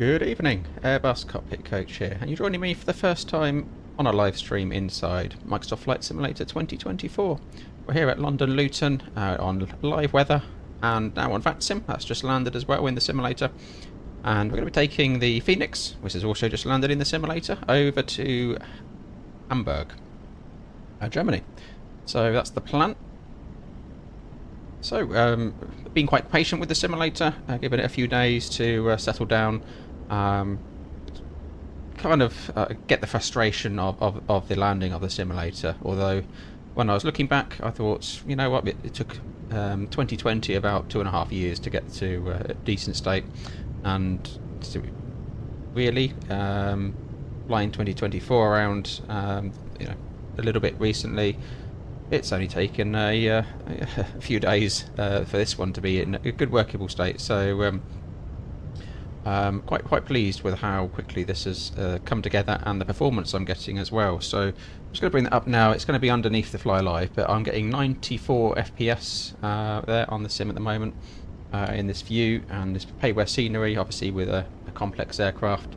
Good evening, Airbus Cockpit Coach here, and you're joining me for the first time on a live stream inside Microsoft Flight Simulator 2024. We're here at London Luton on live weather and now on VATSIM. That's just landed as well in the simulator. And we're going to be taking the Fenix, which has also just landed in the simulator, over to Hamburg, Germany. So that's the plan. So, been quite patient with the simulator, giving it a few days to settle down, kind of get the frustration of the landing of the simulator. Although, when I was looking back, I thought, you know what, it took 2020 about 2.5 years to get to a decent state, and to really flying 2024 around, you know, a little bit recently. It's only taken a few days for this one to be in a good workable state, so quite pleased with how quickly this has come together and the performance I'm getting as well. So I'm just going to bring that up now. It's going to be underneath the Fly Live, but I'm getting 94 FPS there on the sim at the moment in this view, and this payware scenery, obviously with a complex aircraft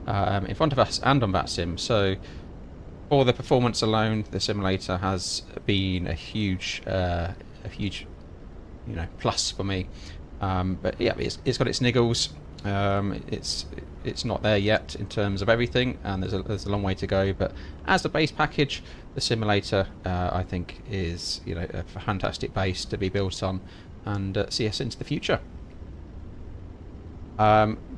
in front of us and on that sim. So for the performance alone, the simulator has been a huge, you know, plus for me. But yeah, it's got its niggles. It's not there yet in terms of everything, and there's a long way to go. But as a base package, the simulator I think is, you know, a fantastic base to be built on and see us into the future.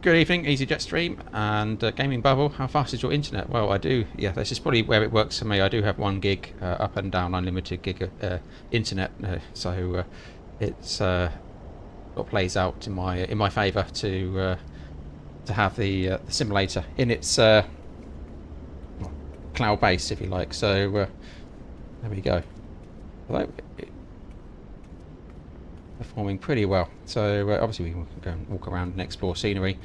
Good evening, EasyJet Stream and Gaming Bubble. How fast is your internet? Well, I do. Yeah, this is probably where it works for me. I do have 1 gig up and down, unlimited gig internet, so it's what plays out in my favour to have the simulator in its cloud base, if you like. So there we go. Although performing pretty well, so obviously we can go and walk around and explore scenery.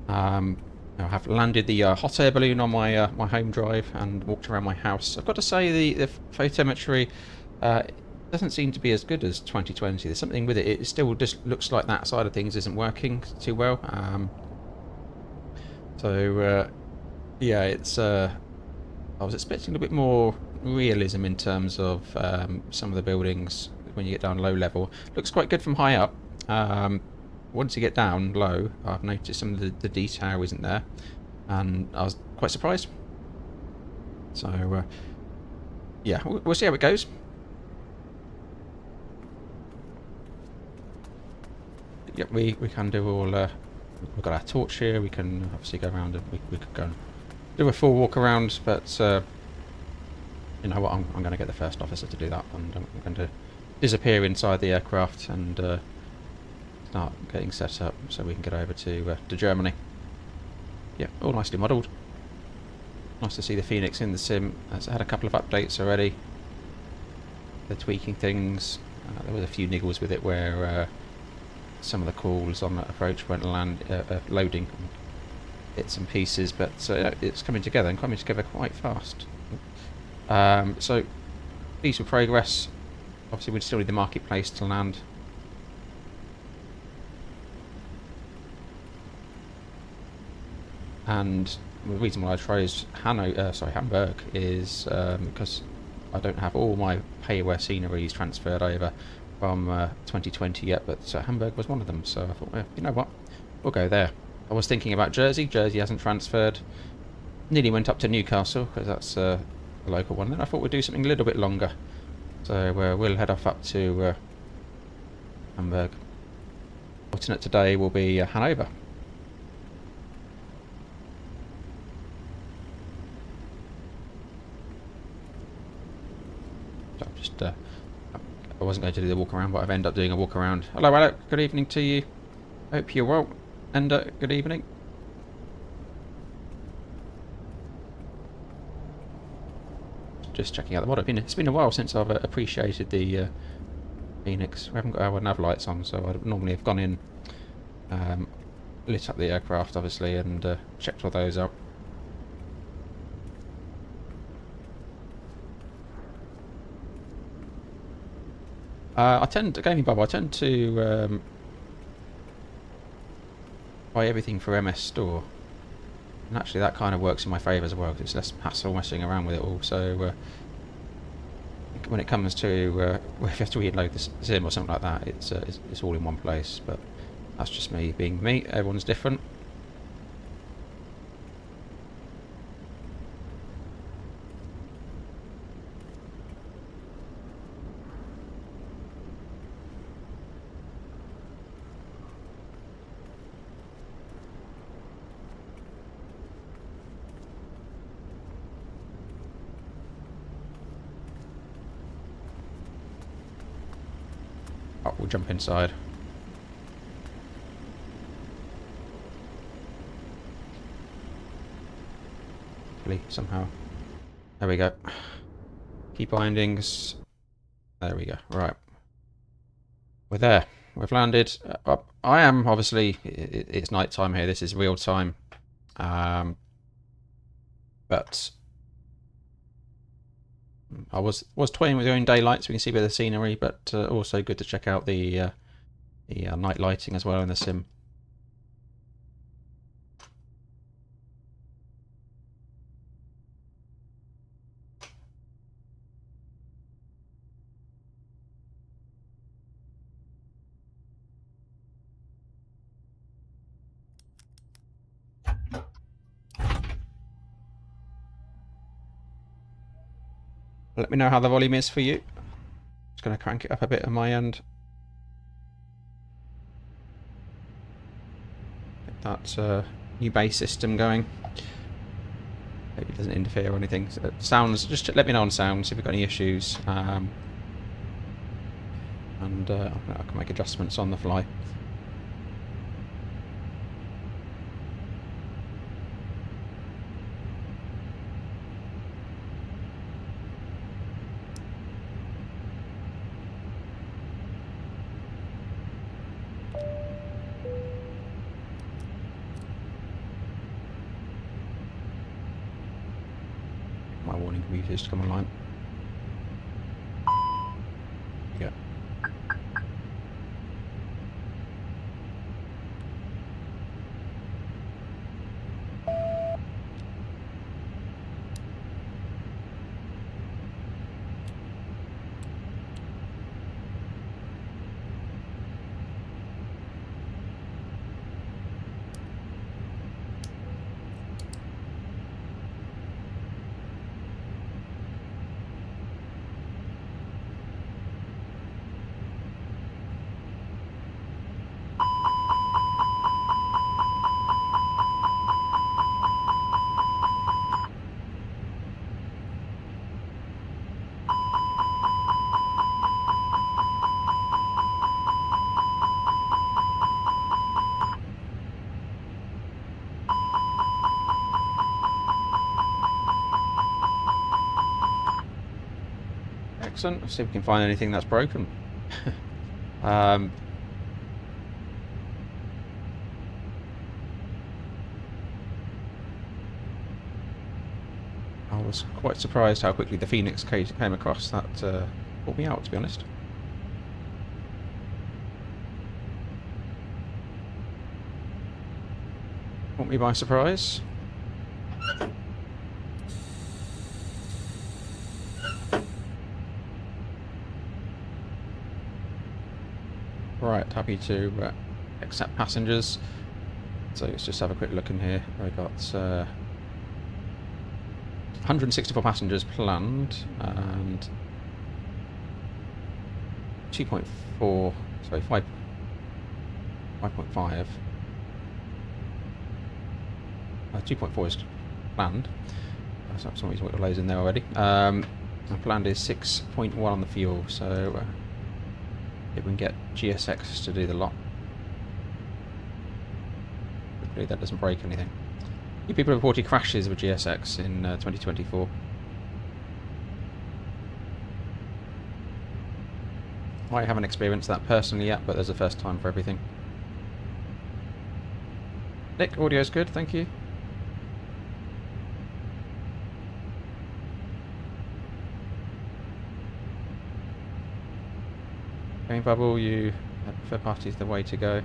I have landed the hot air balloon on my my home drive and walked around my house. I've got to say the photometry doesn't seem to be as good as 2020. There's something with it. It still just looks like that side of things isn't working too well. So yeah, it's I was expecting a little bit more realism in terms of some of the buildings. When you get down low level, looks quite good from high up. Once you get down low, I've noticed some of the detail isn't there, and I was quite surprised. So yeah, we'll see how it goes. Yep, we can do all. We've got our torch here. We can obviously go around and we could go and do a full walk around, but you know what? I'm going to get the first officer to do that, and I'm going to disappear inside the aircraft and start getting set up so we can get over to Germany. Yeah, all nicely modelled. Nice to see the Fenix in the sim. It's had a couple of updates already. They're tweaking things. There was a few niggles with it where some of the calls on that approach weren't loading bits and pieces, but it's coming together and coming together quite fast. So decent progress. Obviously, we'd still need the marketplace to land. And the reason why I chose Hamburg is because I don't have all my payware sceneries transferred over from 2020 yet, but Hamburg was one of them. So I thought, well, you know what, we'll go there. I was thinking about Jersey. Jersey hasn't transferred. Nearly went up to Newcastle because that's a local one. Then I thought we'd do something a little bit longer. So we'll head off up to Hamburg. Alternate today will be Hanover. So just I wasn't going to do the walk around, but I've ended up doing a walk around. Hello, Alec. Good evening to you. Hope you're well. And good evening. Just checking out the mod. It's been a while since I've appreciated the Fenix. We haven't got our nav lights on, so I'd normally have gone in, lit up the aircraft, obviously, and checked all those out. Gaming Bubble, I tend to buy everything for MS Store. And actually that kind of works in my favour as well, because it's less hassle messing around with it all. So when it comes to if you have to reload the sim or something like that, it's all in one place. But that's just me being me. Everyone's different. Oh, we'll jump inside. Somehow. There we go. Key bindings. There we go. Right. We're there. We've landed. I am obviously. It's night time here. This is real time. But I was toying with going daylight so we can see a bit of the scenery, but also good to check out the night lighting as well in the sim. Let me know how the volume is for you. Just going to crank it up a bit on my end. Get that new bass system going. Hope it doesn't interfere or anything. So sounds, just let me know on sounds if you've got any issues. And I can make adjustments on the fly. My warning computers to come online. There we go. Excellent. Let's see if we can find anything that's broken. I was quite surprised how quickly the Fenix came across. That caught me out, to be honest. Caught me by surprise. Right, happy to accept passengers. So let's just have a quick look in here. I got 164 passengers planned and 2.4, sorry, 5.5. 2.4 is planned. For some reason, what loads in there already. My planned is 6.1 on the fuel, so if we can get GSX to do the lot. Hopefully that doesn't break anything. You people reported crashes with GSX in 2024. I haven't experienced that personally yet, but there's a first time for everything. Nick, audio's good, thank you. Game Bubble, you prefer party is the way to go.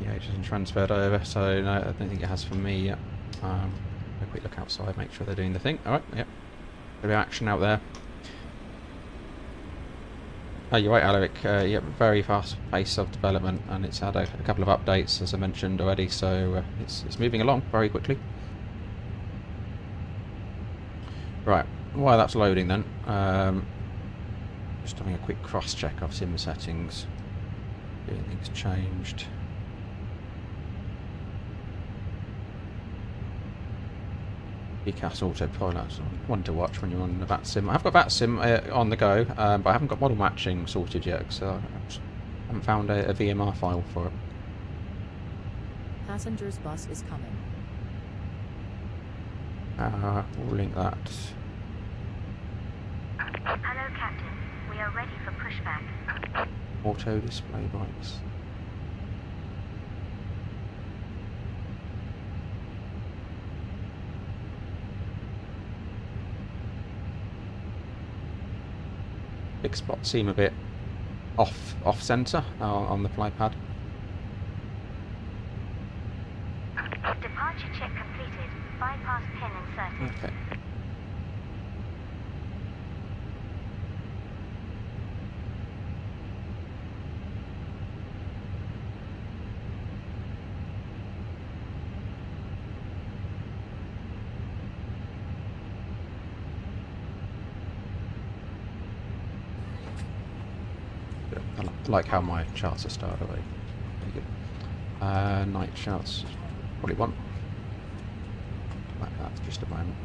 Yeah, it hasn't transferred over, so no, I don't think it has for me yet. A quick look outside, make sure they're doing the thing. Alright, yep. Bit of action out there. Oh, you're right, Alaric. Yep, very fast pace of development, and it's had a couple of updates, as I mentioned already, so it's moving along very quickly. Right, while that's loading then, just doing a quick cross-check of sim settings. Anything's changed. ECAS autopilot, one to watch when you're on the VAT sim. I've got VAT sim on the go, but I haven't got model matching sorted yet, so I haven't found a VMR file for it. Passengers bus is coming. We'll link that. Hello, Captain. We are ready for pushback. Auto display bikes. Big spots seem a bit off centre on the fly pad. Departure check completed. Bypass pin inserted. Okay. I like how my charts are started away. Pretty good. Night charts, probably one. Like that for just a moment.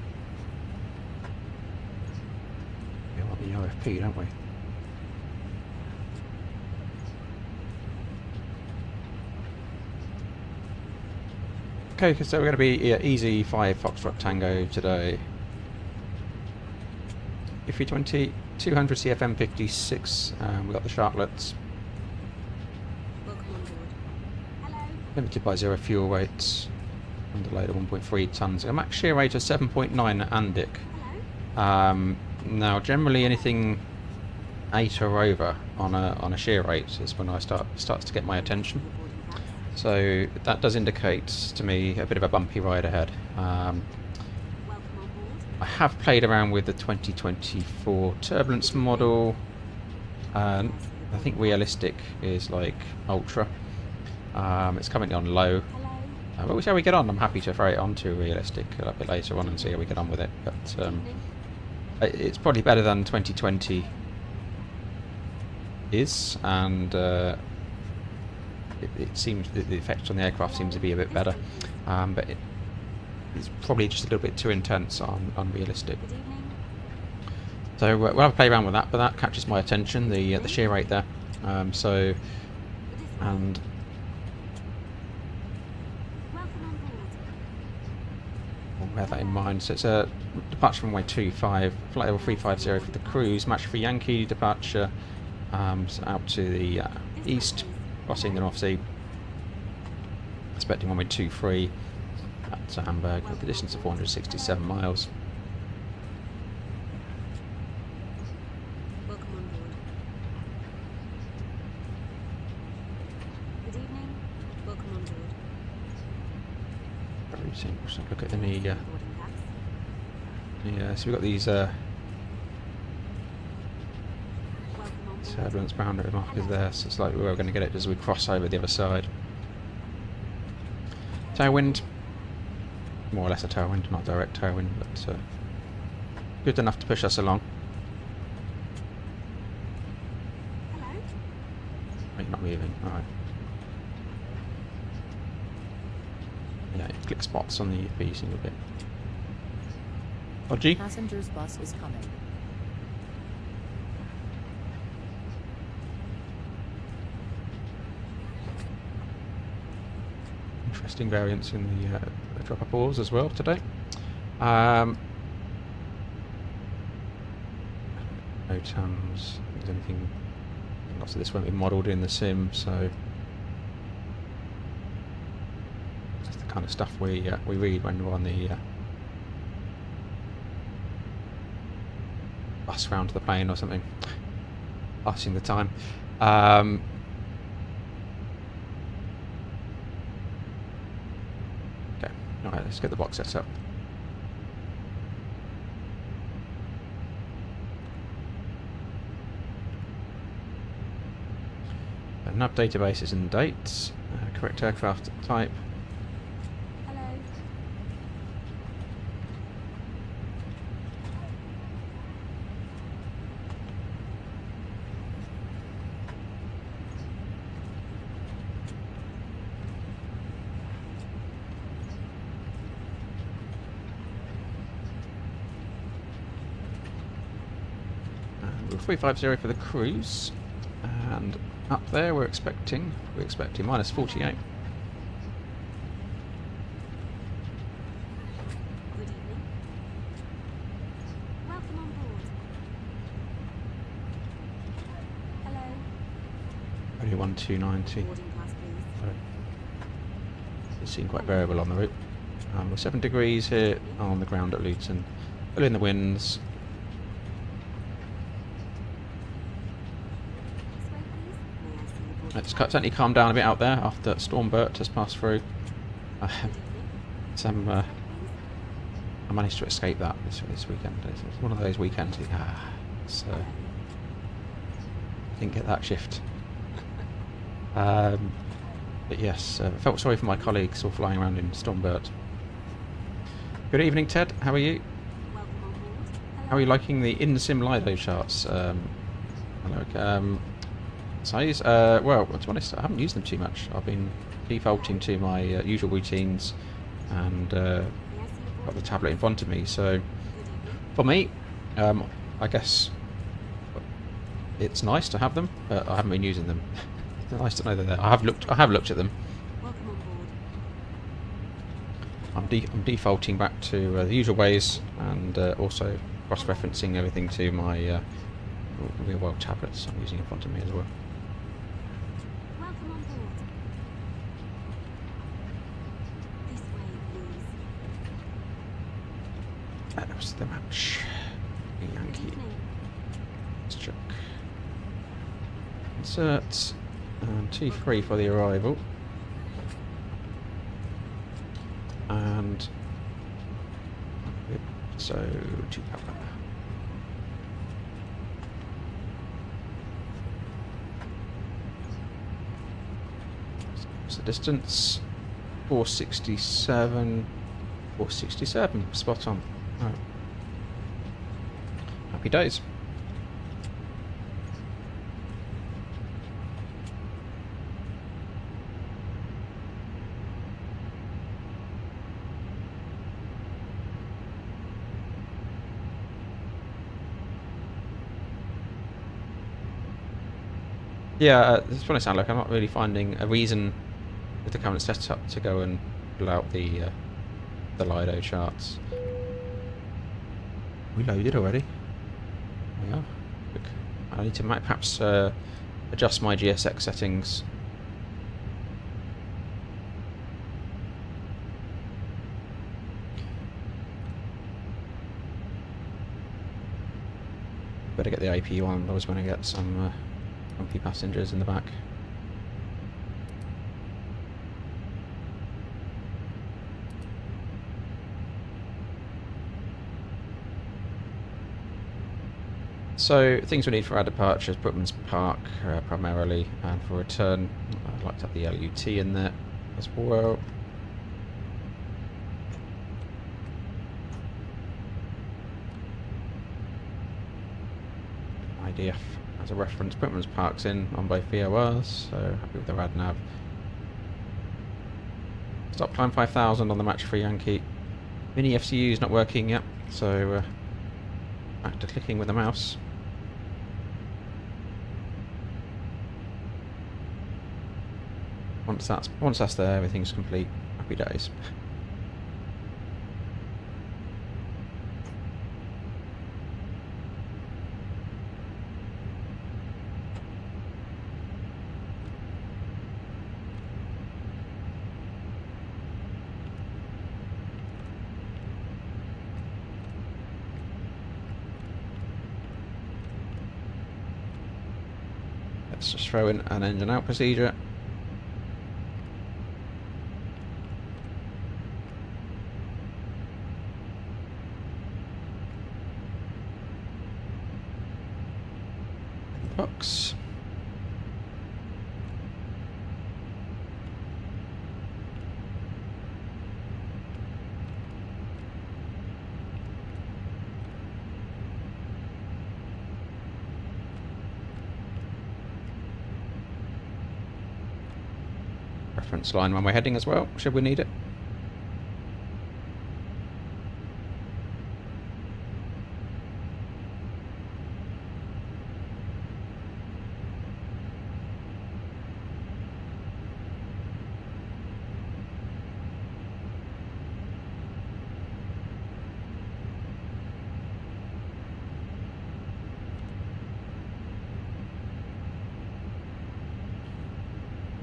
We want the OFP, don't we? Okay, so we're going to be easy 5 Foxtrot Tango today. A320 200 CFM 56. We've got the Sharklets. Limited by 0 fuel weights. Under load of 1.3 tons. A max shear rate of 7.9 Andic. Now, generally anything 8 or over on a shear rate is when I starts to get my attention. So that does indicate to me a bit of a bumpy ride ahead. I have played around with the 2024 turbulence model. I think realistic is like ultra. It's currently on low. But we'll see how we get on. I'm happy to throw it onto realistic a bit later on and see how we get on with it. But it's probably better than 2020 is, and it seems that the effect on the aircraft seems to be a bit better. But it's probably just a little bit too intense on realistic. So we'll have a play around with that, but that catches my attention, the shear rate there. And we'll bear that in mind. So it's a departure from runway 25, flight level 350 for the cruise, match for Yankee departure, so out to the east, crossing the North Sea, expecting runway 23 to Hamburg with the distance of 467 miles. Welcome on board. Good evening. Welcome on board. Very simple. So look at the so we've got these turbulence boundary markers there, so it's like we're going to get it as we cross over the other side. Tailwind. More or less a tailwind, not direct tailwind, but good enough to push us along. Hello. You're not moving, alright. Yeah, click spots on the UFB seem a bit dodgy. Passengers bus is coming. Interesting variance in the dropper pause as well today. No tons. Is anything? Lots of this won't be modelled in the sim, so that's the kind of stuff we read when we're on the bus round to the plane or something, passing the time. let's get the box set up. Nav database is in date. Correct aircraft type. Hello. We're 350 for the cruise, and up there we're expecting minus 48. Good evening. Welcome on board. Hello. Only 1290. Boarding pass, please. It seemed quite variable on the route. We're 7 degrees here on the ground at Luton. Early in the winds. This way, please. May I see the boarding It's pass? certainly calmed down a bit out there after Storm Bert has passed through. Good evening. Some This way, I managed to escape that this weekend. It's one of those weekends. So didn't get that shift. But yes, felt sorry for my colleagues all flying around in Storm Bert. Good evening, Ted. How are you? please. Welcome on board. Hello. How are you liking the in-sim Lido charts? Hello. Size? Well, to be honest, I haven't used them too much. I've been defaulting to my usual routines and May I see your got boarding the tablet in pass? front of me. So Good evening. for me, I guess it's nice to have them, but I haven't been using them. It's nice to know they're there. I have looked at them. Welcome on board. I'm defaulting back to the usual ways, and also cross-referencing everything to my real world tablets I'm using in front of me as well. Welcome on board. This way, please. That was the match. Good Yankee. evening. Let's check. Insert. And T3 for the arrival. And so to Papa. What's the distance? 467. 467. Spot on. Right. Happy days. Yeah, this is going to sound like I'm not really finding a reason with the current setup to go and pull out the Lido charts. We loaded already. There we are. Look, I need to perhaps adjust my GSX settings. Better get the AP one, otherwise we're going to get some grumpy passengers in the back. So, things we need for our departures: Brookman's Park primarily, and for return I'd like to have the LUT in there as well. IDF as a reference. Brookman's Park's in on both VORs, so happy with the rad nav. Stop climb 5000 on the match for Yankee. Mini FCU's not working yet, so back to clicking with the mouse. Once that's there, everything's complete. Happy days. Let's just throw in an engine out procedure. box. Reference line when we're heading as well, should we need it.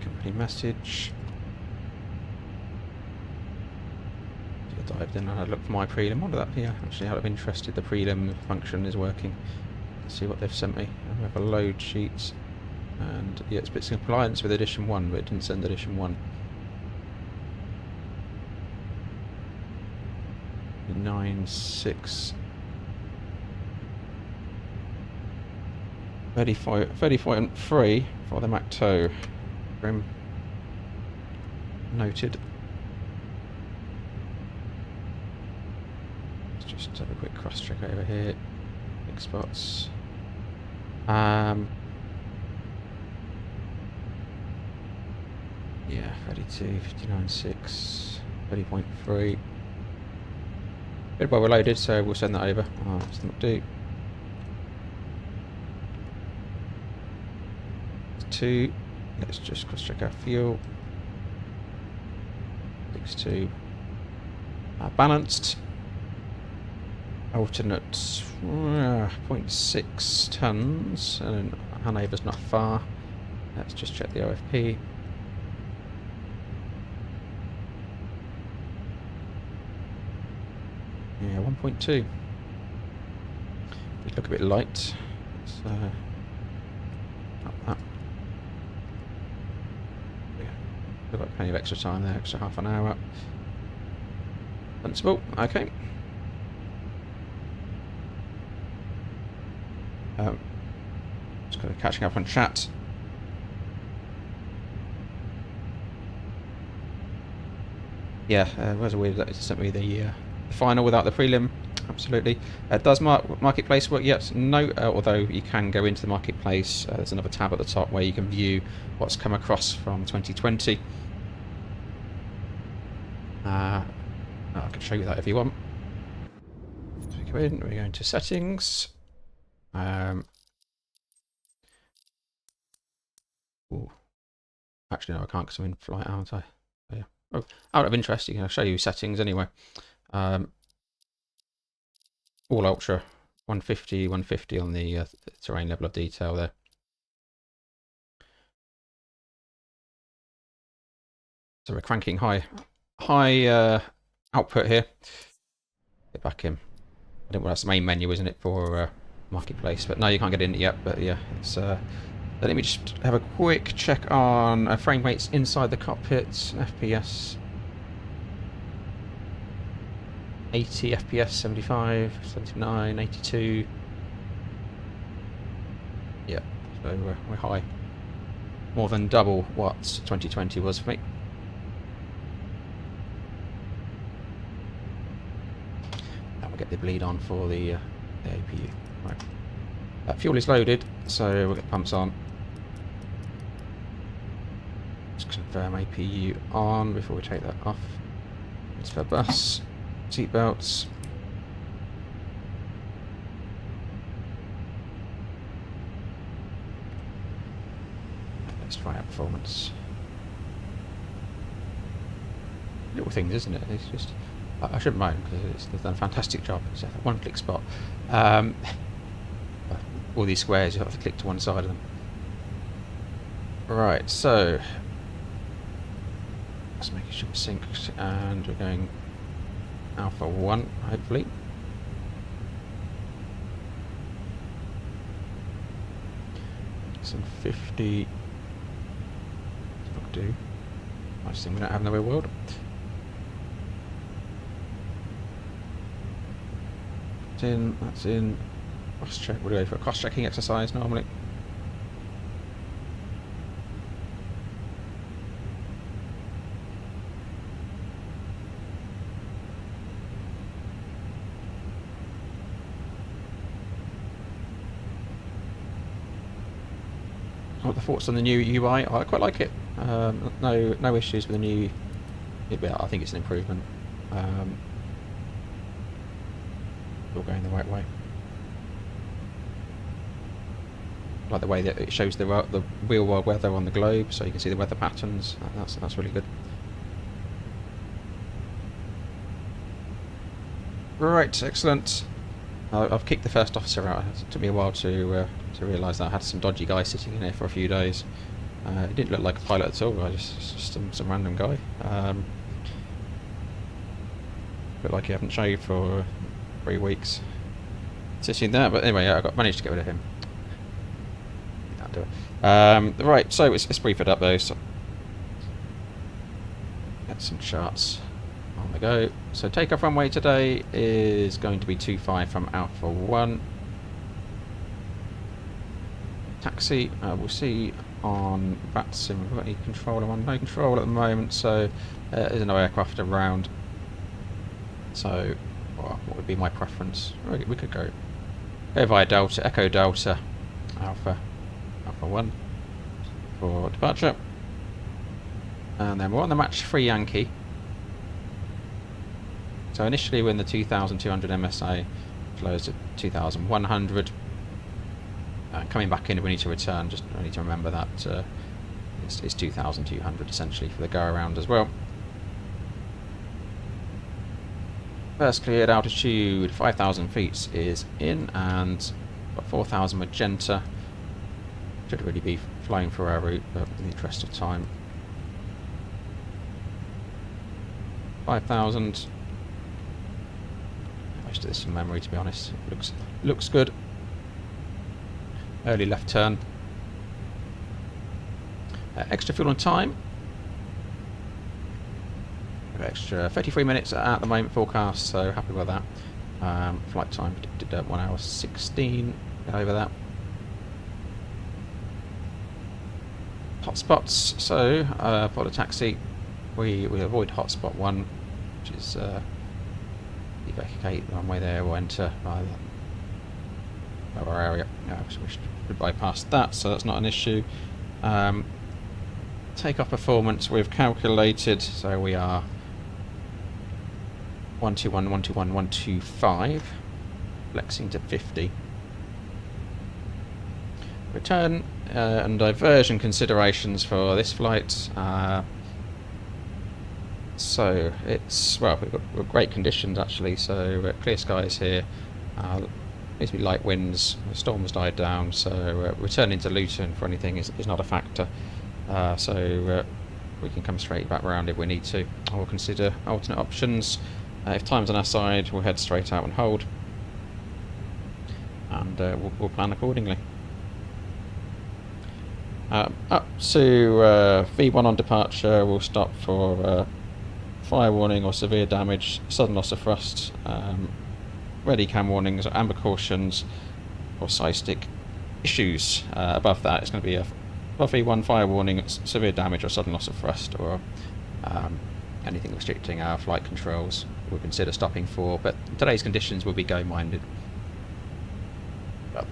Company message. I dived in and had a look for my prelim. I wonder that, yeah, actually out of interest if the prelim function is working. Let's see what they've sent me. And we have a load sheet. And yeah, it's bits in compliance with edition 1, but it didn't send edition 1. 9.6 30.3 for the Mac 2. Grim. Noted. Let's just have a quick cross check over here. Big spots. Yeah, 32, 59.6, 30.3. Bit well loaded, so we'll send that over. Oh, that's not do. 2. Let's just cross check our fuel. 6.2. Balanced. Alternate 0.6 tons. And Hanover's not far. Let's just check the OFP. Yeah, 1.2. They look a bit light. Let's up that. We've got plenty of extra time there, extra half an hour up. Sensible, okay. Just kind of catching up on chat. Yeah, where's a weird that it sent me the final without the prelim. Absolutely. Does marketplace work yet? No, although you can go into the marketplace. There's another tab at the top where you can view what's come across from 2020. I can show you that if you want. So we go in, we go into settings. Ooh. Actually, no, I can't because I'm in flight, aren't I? So, yeah. Oh, out of interest, I'll show you settings anyway. All ultra, 150 on the terrain level of detail there. So we're cranking high output here. Get back in. I think that's the main menu, isn't it, for marketplace? But no, you can't get in it yet. But yeah, it's. Let me just have a quick check on frame rates inside the cockpit. FPS. 80 FPS, 75, 79, 82. Yeah, so we're high. More than double what 2020 was for me. And we'll get the bleed on for the APU. Right. Fuel is loaded, so we'll get pumps on. Just confirm APU on before we take that off. It's for bus. Seat belts. Let's try our performance. Little things, isn't it? It's just I shouldn't mind because they've done a fantastic job. It's a one-click spot. All these squares, you have to click to one side of them. Right, so just making sure we're synced, and we're going Alpha 1, hopefully. Some 50. That'll do. Nice thing we don't have in the real world. That's in. Cross check. We'll go for a cross checking exercise normally. what the thoughts on the new UI? I quite like it. No issues with the new. I think it's an improvement. All going the right way. Like the way that it shows the real world weather on the globe, so you can see the weather patterns. That's really good. Right, excellent. I've kicked the first officer out. It took me a while to realise that I had some dodgy guy sitting in here for a few days. He didn't look like a pilot at all. Just some random guy. Looked like he hadn't shaved for 3 weeks. Sitting there, but anyway, I managed to get rid of him. That'll do it. Right, so let's brief it up though. So get some charts on the go. So takeoff runway today is going to be 25 from Alpha 1. Taxi, we'll see on VATSIM. We've got any control on? No control at the moment, so there's no aircraft around. So, what would be my preference? We could go via Delta, Echo Delta, Alpha 1 for departure. And then we're on the match 3 Yankee. So initially when the 2200 MSA flows at 2100, coming back in we need to return, just I need to remember that it's 2200 essentially for the go around as well. First cleared altitude 5000 feet is in, and got 4000 magenta. Should really be flying for our route, but in the interest of time, 5000. Most of this from memory, to be honest. Looks good. Early left turn. Extra fuel on time. Extra 33 minutes at the moment forecast, so happy with that. Flight time predicted 1 hour 16. Get over that. Hotspots. So for the taxi, we avoid hotspot 1, which is evacuate the runway there or enter our area. So we should bypass that, so that's not an issue. Takeoff performance we've calculated, so we are 121, 121, 125, flexing to 50. Return and diversion considerations for this flight. So it's, well, we've got great conditions actually, so clear skies here, needs to be light winds, the storm's died down, so returning to Luton for anything is not a factor, so we can come straight back round if we need to. I will consider alternate options. If time's on our side, we'll head straight out and hold, and we'll plan accordingly. Up to V1 on departure, we'll stop for fire warning or severe damage, sudden loss of thrust, ready cam warnings, or amber cautions, or side stick issues. Above that, it's going to be above V1 fire warning, severe damage or sudden loss of thrust, or anything restricting our flight controls. We'll consider stopping for, but today's conditions will be go minded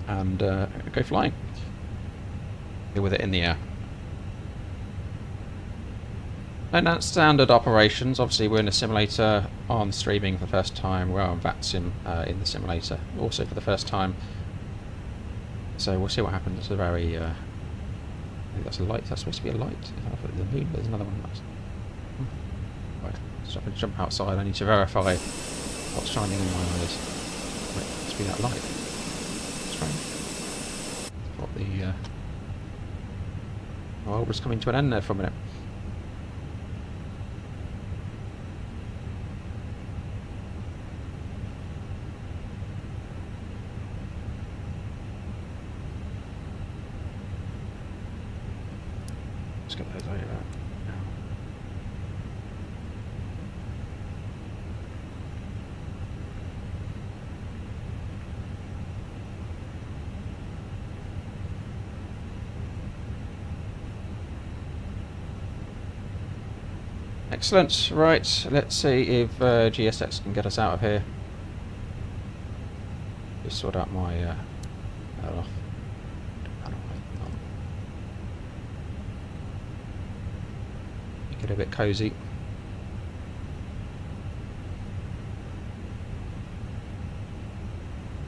and go flying. Deal with it in the air. And that's standard operations. Obviously we're in a simulator on streaming for the first time. We're on VATSIM in the simulator also for the first time. So we'll see what happens. It's a very I think that's a light. That's supposed to be a light. The moon, there's another one. Right, stop and jump outside. I need to verify what's shining in my eyes. Wait, it must be that light. Strange. Thought the world was coming to an end there for a minute. Let's get those over now. Excellent. Right, let's see if GSX can get us out of here. Just sort out my Get a bit cosy.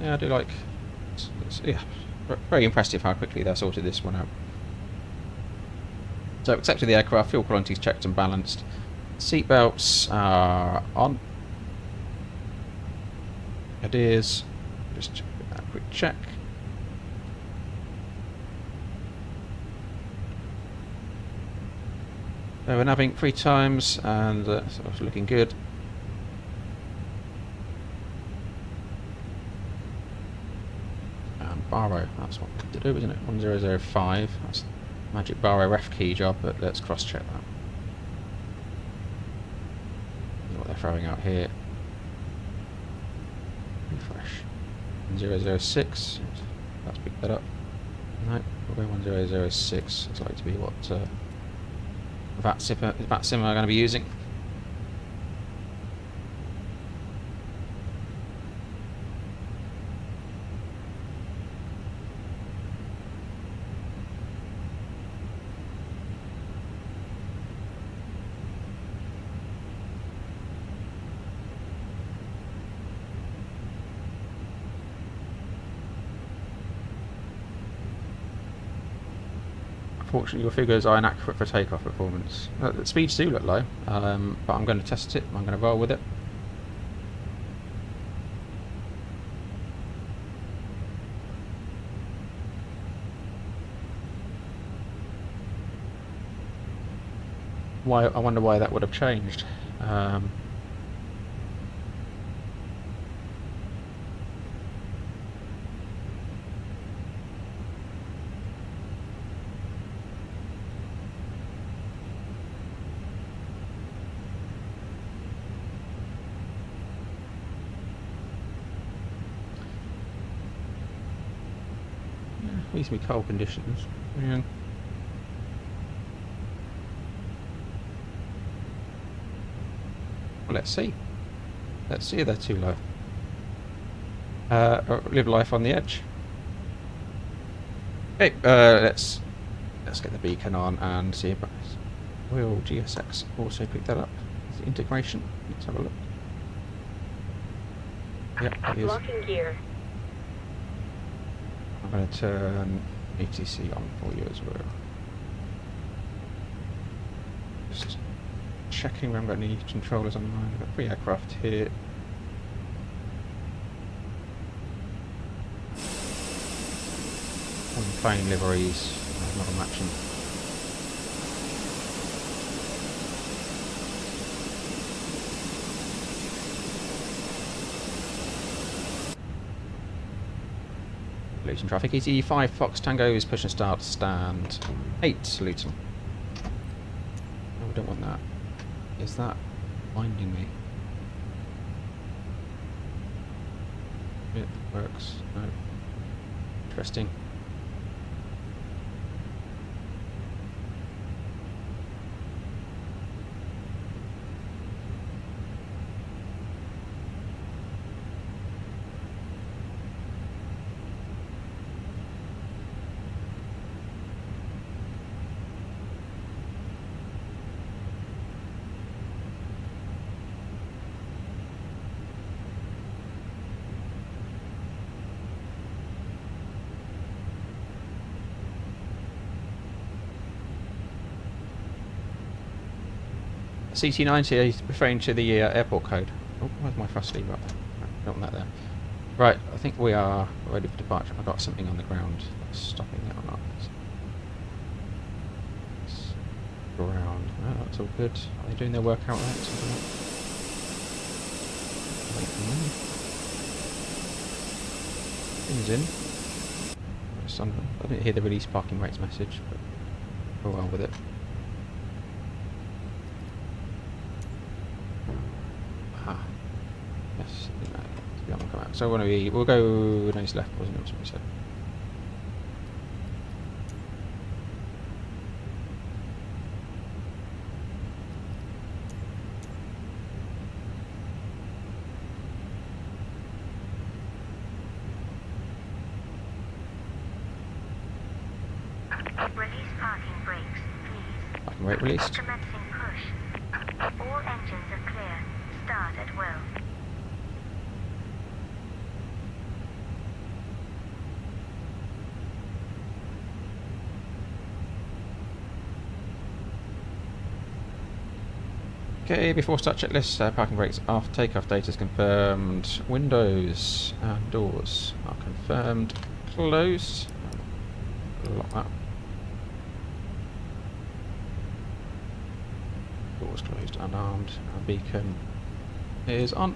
Yeah, I do like. Yeah, very impressive how quickly they sorted this one out. So, accepted the aircraft, fuel quantities checked and balanced. Seatbelts are on. It is. Just give that a quick check. So we're nabbing 3 times and sort of looking good. And Barrow, that's what we have to do, isn't it? 1005. That's magic Barrow ref key job, but let's cross check that. What they're throwing out here. Refresh. 1006. Let's pick that up. No, we're 1006. It's likely to be what VAT sim are going to be using. Unfortunately, your figures are inaccurate for takeoff performance. The speeds do look low, but I'm going to test it. I'm going to roll with it. I wonder why that would have changed. Reasonably cold conditions. Yeah. Well, let's see. Let's see if they're too low. Live life on the edge. Okay, let's get the beacon on and see if will GSX also pick that up. The integration. Let's have a look. Yep, it is. Locking gear. I'm going to turn ATC on for you as well. Just checking we haven't got any controllers online. We've got 3 aircraft here. One plane liveries, not a matching. Luton traffic, ET5 Fox Tango is push and start, stand 8 Luton. No, we don't want that. Is that binding me? It works. No. Interesting. CT90 is referring to the airport code. Oh, where's my thrust lever? Don't want that there. Right, I think we are ready for departure. I've got something on the ground that's stopping it or not. It's ground. Oh, that's all good. Are they doing their work out right? Wait for me. Things in. I didn't hear the release parking rates message, but we're well with it. Yes, come out. So we'll go nose left, wasn't it? That's what we said. Release parking brakes, please. Parking brake released. Commencing push. Okay, before start checklist, parking brakes off, takeoff data is confirmed, windows and doors are confirmed, close, lock that, doors closed, unarmed, our beacon is on.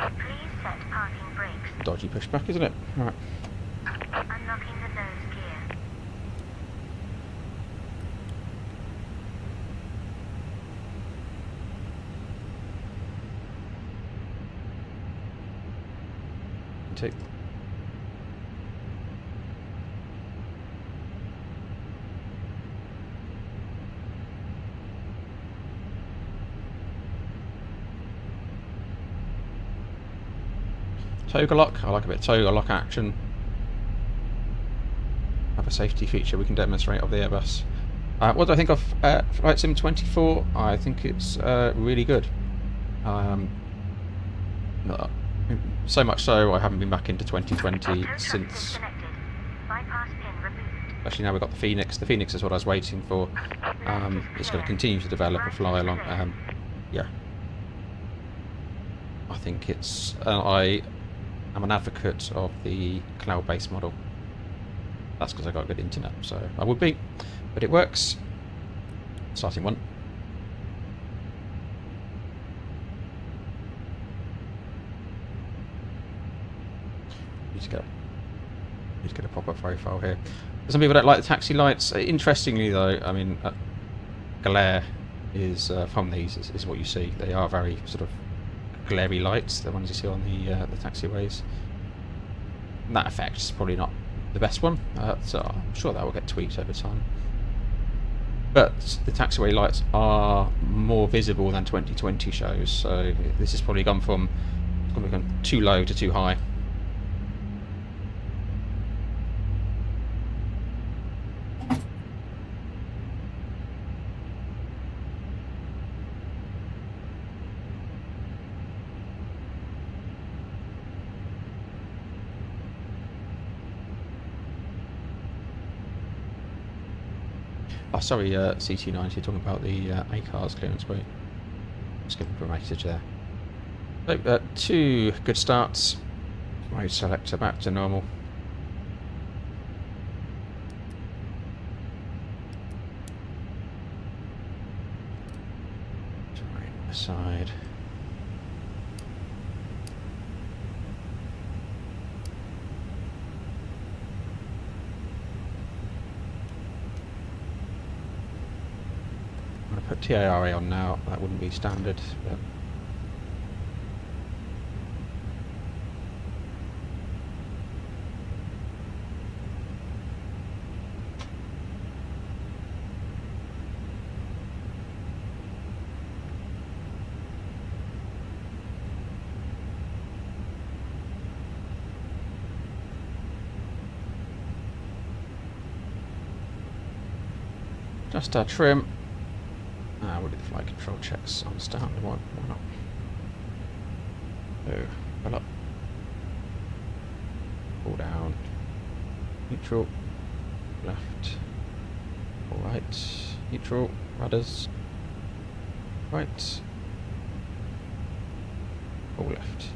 Please set parking brakes. Dodgy pushback, isn't it? Right. Unlocking the nose gear. Take. Toga lock. I like a bit of toga lock action. Have a safety feature we can demonstrate of the Airbus. What do I think of Flight Sim 24? I think it's really good. So much so I haven't been back into 2020 since. Disconnected. Bypass pin removed. Especially now we've got the Phoenix. The Phoenix is what I was waiting for. It's going to continue to develop and fly along. Yeah. I think it's. I'm an advocate of the cloud-based model. That's because I got good internet, so I would be. But it works. Starting one. Need to get a proper profile here. Some people don't like the taxi lights. Interestingly, though, I mean, glare is from these is what you see. They are very sort of glary lights, the ones you see on the taxiways. And that effect is probably not the best one, so I'm sure that will get tweaked over time. But the taxiway lights are more visible than 2020 shows, so this has probably gone from too low to too high. Oh, sorry, CT9, you're talking about the A-cars clearance weight. Just giving a message there. So, 2 good starts. Mode selector back to normal. Right aside. I'm going to put TARA on now. That wouldn't be standard, but just trim. We'll do the flight control checks on standard. Why not? So, pull up, pull down, neutral, left, all right, neutral, rudders, right, all left,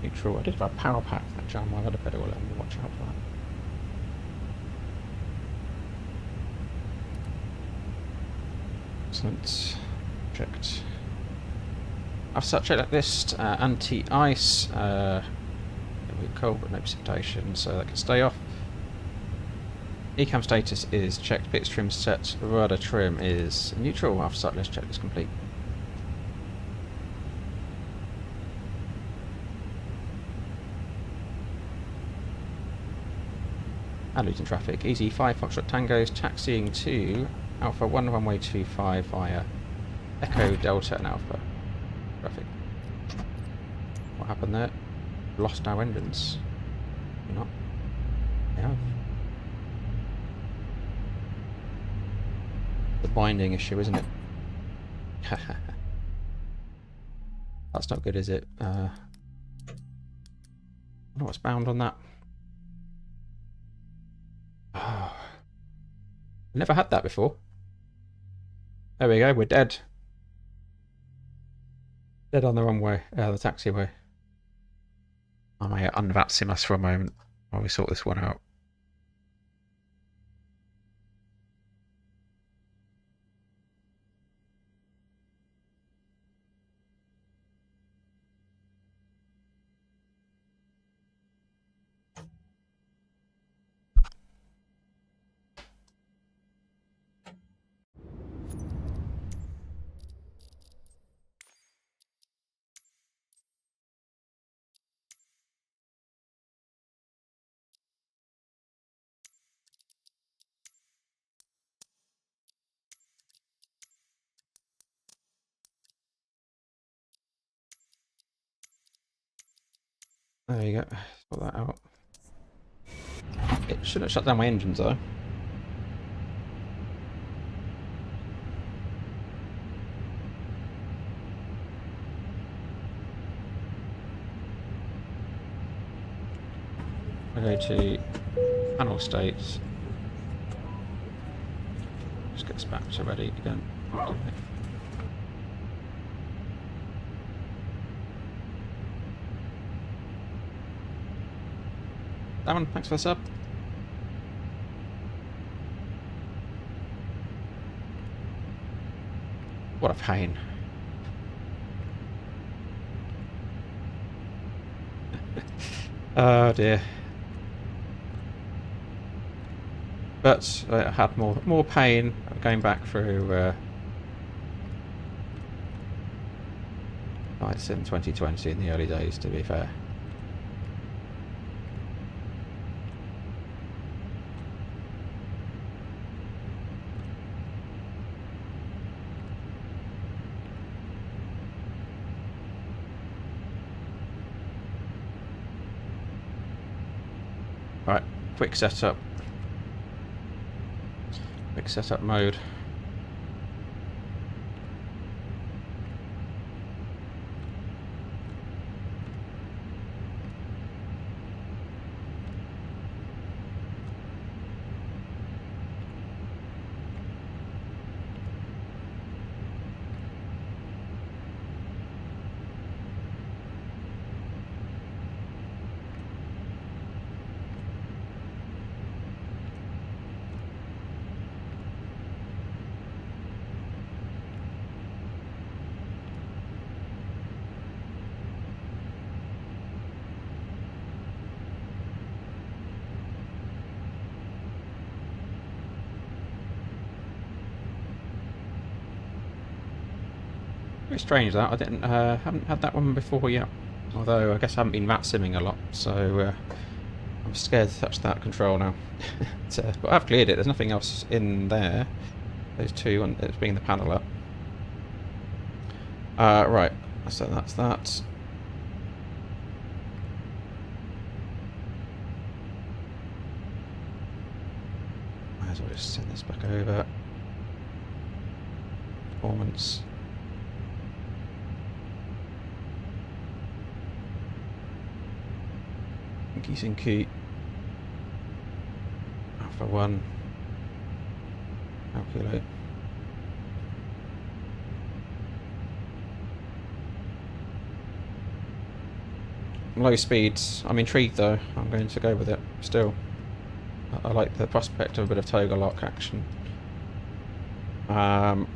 neutral. I did have a power pack that jam my other pedal. Let me watch out for that. Excellent. Checked. I've checked like this anti-ice. Cold but no precipitation, so that can stay off. Ecam status is checked. Bits trim set. Rudder trim is neutral. After start list check is complete. And Luton traffic. Easy 5 Foxtrot Tangos taxiing to Alpha 1 runway 25 via Echo, Delta and Alpha. Traffic. What happened there? Lost our engines. You're not. Yeah. The binding issue, isn't it? That's not good, is it? I wonder what's bound on that. Oh, never had that before. There we go, we're dead. Dead on the wrong way, the taxiway. I may unvaccine us for a moment while we sort this one out. There you go, sort that out. It shouldn't shut down my engines though. I go to panel states. Just get this back to ready again. Damon, thanks for the sub. What a pain. Oh dear. But I had more pain going back through flights in 2020 in the early days, to be fair. Right, quick setup. Quick setup mode. Very strange that I haven't had that one before yet. Although I guess I haven't been rat simming a lot, so I'm scared to touch that control now. But I've cleared it. There's nothing else in there. Those two, and it's bringing the panel up. Right. So that's that. Might as well just send this back over. Performance. Sinky. Alpha 1. Calculate. Low speeds. I'm intrigued though. I'm going to go with it still. I like the prospect of a bit of toga lock action. And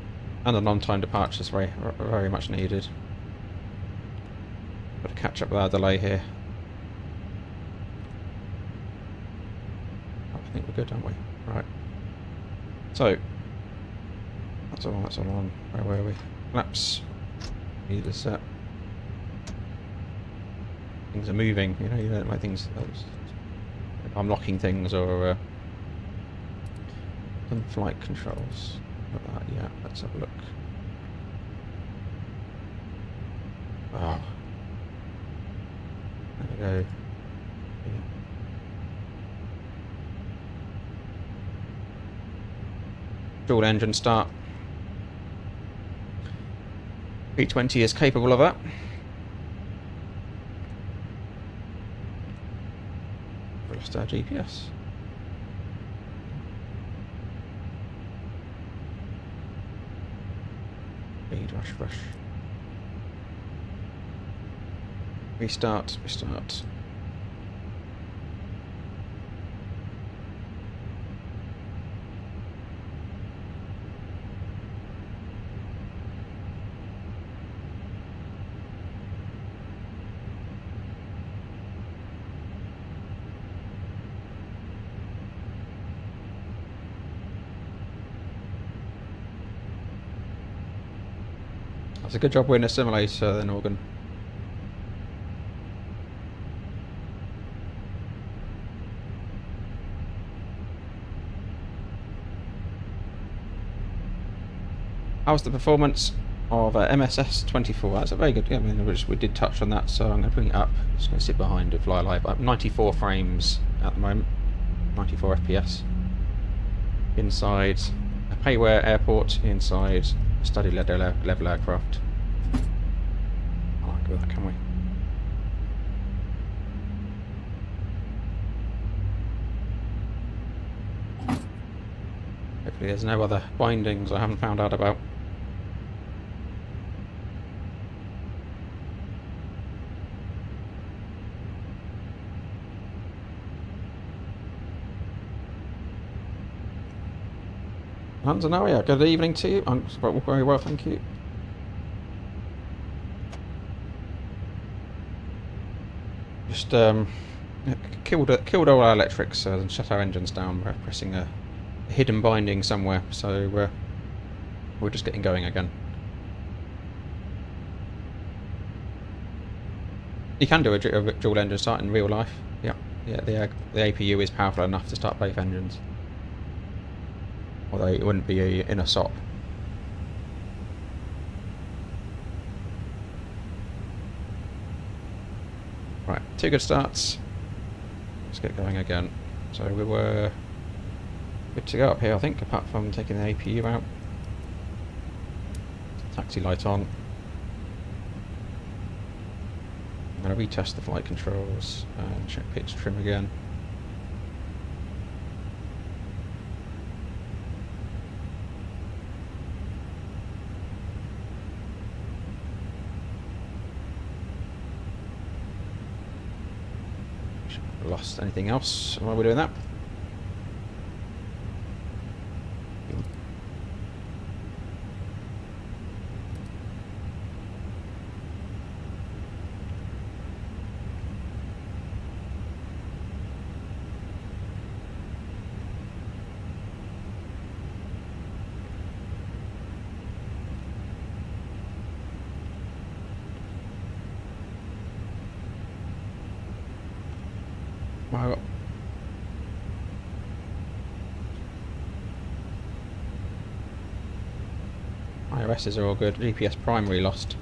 the non-time departure is very much needed. Got to catch up with our delay here. I think we're good, aren't we? Right. So that's all on. Where were we? Flaps. Need to set. Things are moving, you don't like things. I'm locking things or some flight controls. Not that yet. Let's have a look. Oh. There we go. Yeah. dual engine start. 320 is capable of that. We lost our GPS. Speed, rush. Restart. That's a good job we're in a simulator then, Organ. How's the performance of MSS 24? That's a very good. I mean, we did touch on that, so I'm going to bring it up. Just going to sit behind and fly live. 94 frames at the moment, 94 FPS. Inside a Payware airport, inside a study level aircraft. I like that, can we? Hopefully there's no other bindings I haven't found out about. Anzanaria, good evening to you. I'm very well, thank you. Just killed all our electrics and shut our engines down. We're pressing a hidden binding somewhere, so we're just getting going again. You can do a dual engine start in real life. Yeah, the APU is powerful enough to start both engines. Although it wouldn't be in a SOP. Right, 2 good starts. Let's get going again. So we were good to go up here, I think, apart from taking the APU out. Taxi light on. I'm going to retest the flight controls and check pitch trim again. Lost anything else while we're doing that? Wow. IRSs are all good. GPS primary lost.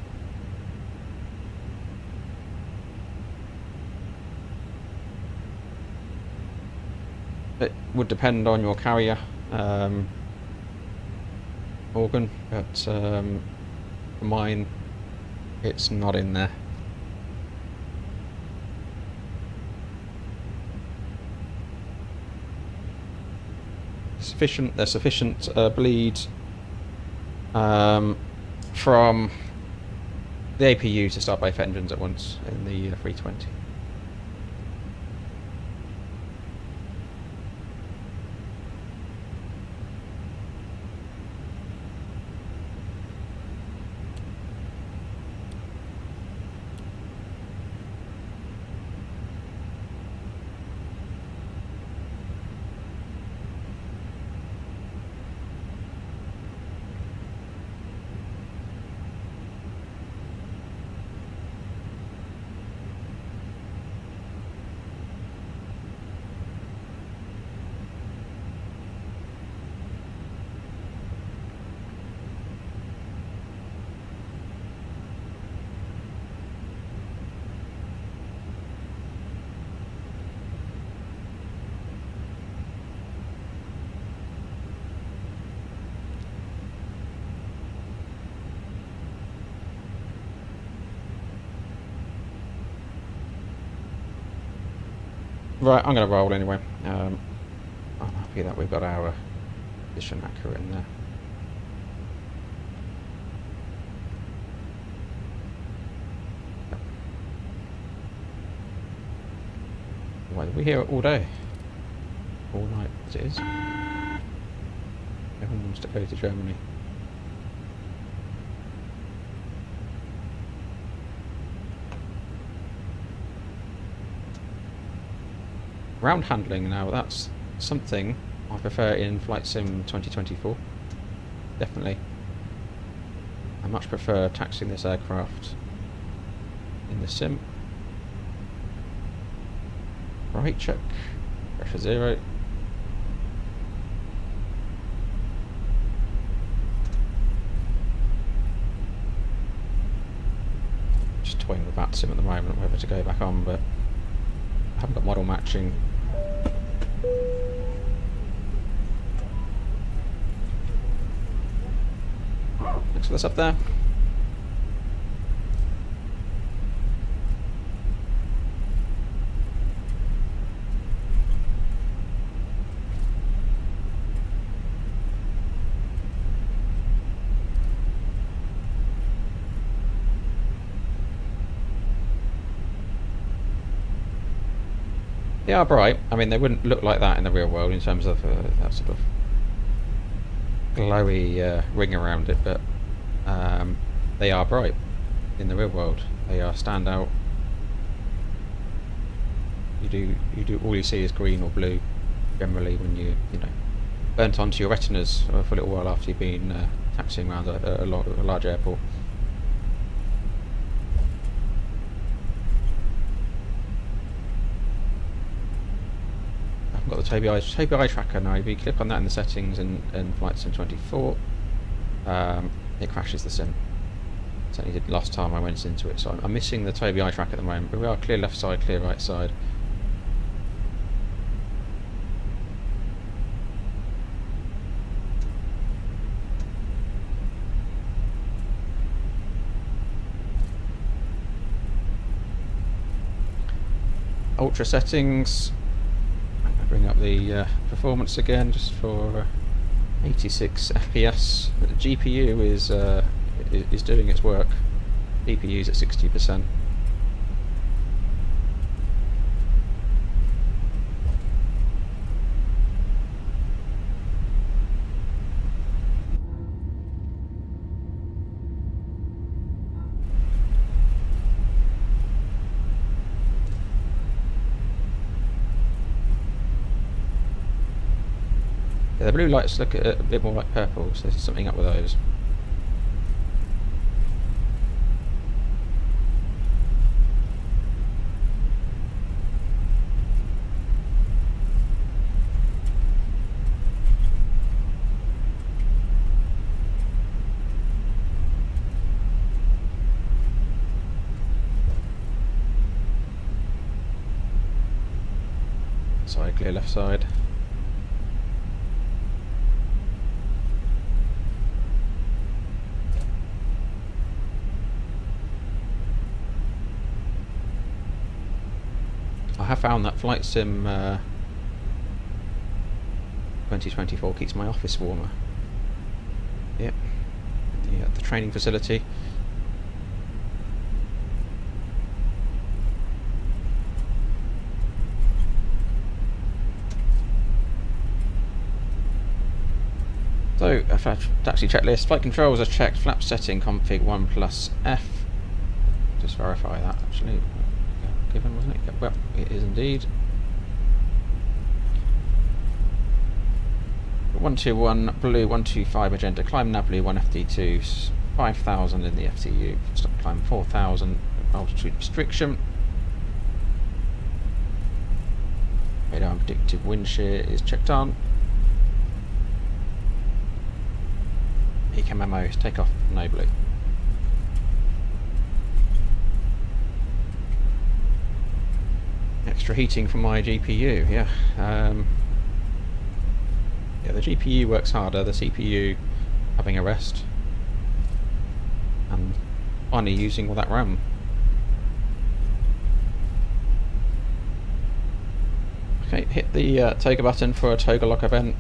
It would depend on your carrier organ, but for mine, it's not in there. There's sufficient bleed from the APU to start both engines at once in the 320. Right, I'm going to roll anyway. I'm happy that we've got our position accurate in there. Why, we're here all day. All night, as it is. Everyone wants to go to Germany. Ground handling now, that's something I prefer in Flight Sim 2024. Definitely. I much prefer taxiing this aircraft in the sim. Right, check. Pressure 0. Just toying with that sim at the moment, whether to go back on, but I haven't got model matching. Thanks for this up there. They are bright. I mean, they wouldn't look like that in the real world in terms of that sort of glowy ring around it, but they are bright in the real world. They are standout. You do all you see is green or blue generally when you know burnt onto your retinas for a little while after you've been taxiing around a large airport. Got the Tobii eye tracker now. If you click on that in the settings in Flight Sim 24, it crashes the sim. Certainly did last time I went into it. So I'm missing the Tobii eye tracker at the moment, but we are clear left side, clear right side. Ultra settings. Bring up the performance again just for 86 FPS. The GPU is doing its work. GPU's at 60%. The blue lights look a bit more like purple, so there's something up with those. Side clear, left side. I have found that Flight Sim 2024 keeps my office warmer. Yep, the training facility. So, taxi checklist. Flight controls are checked. Flap setting config 1+F. Just verify that actually. Given, wasn't it? Well, it is indeed. 121 blue, 125 magenta. Climb nav blue, 1 FD2, 5,000 in the FTU. Stop climb 4,000. Altitude restriction. Radar and predictive wind shear is checked on. Eco memo is take off nobly. Extra heating from my GPU, yeah. Yeah, the GPU works harder, the CPU having a rest, and finally using all that RAM. Okay, hit the toga button for a toga lock event.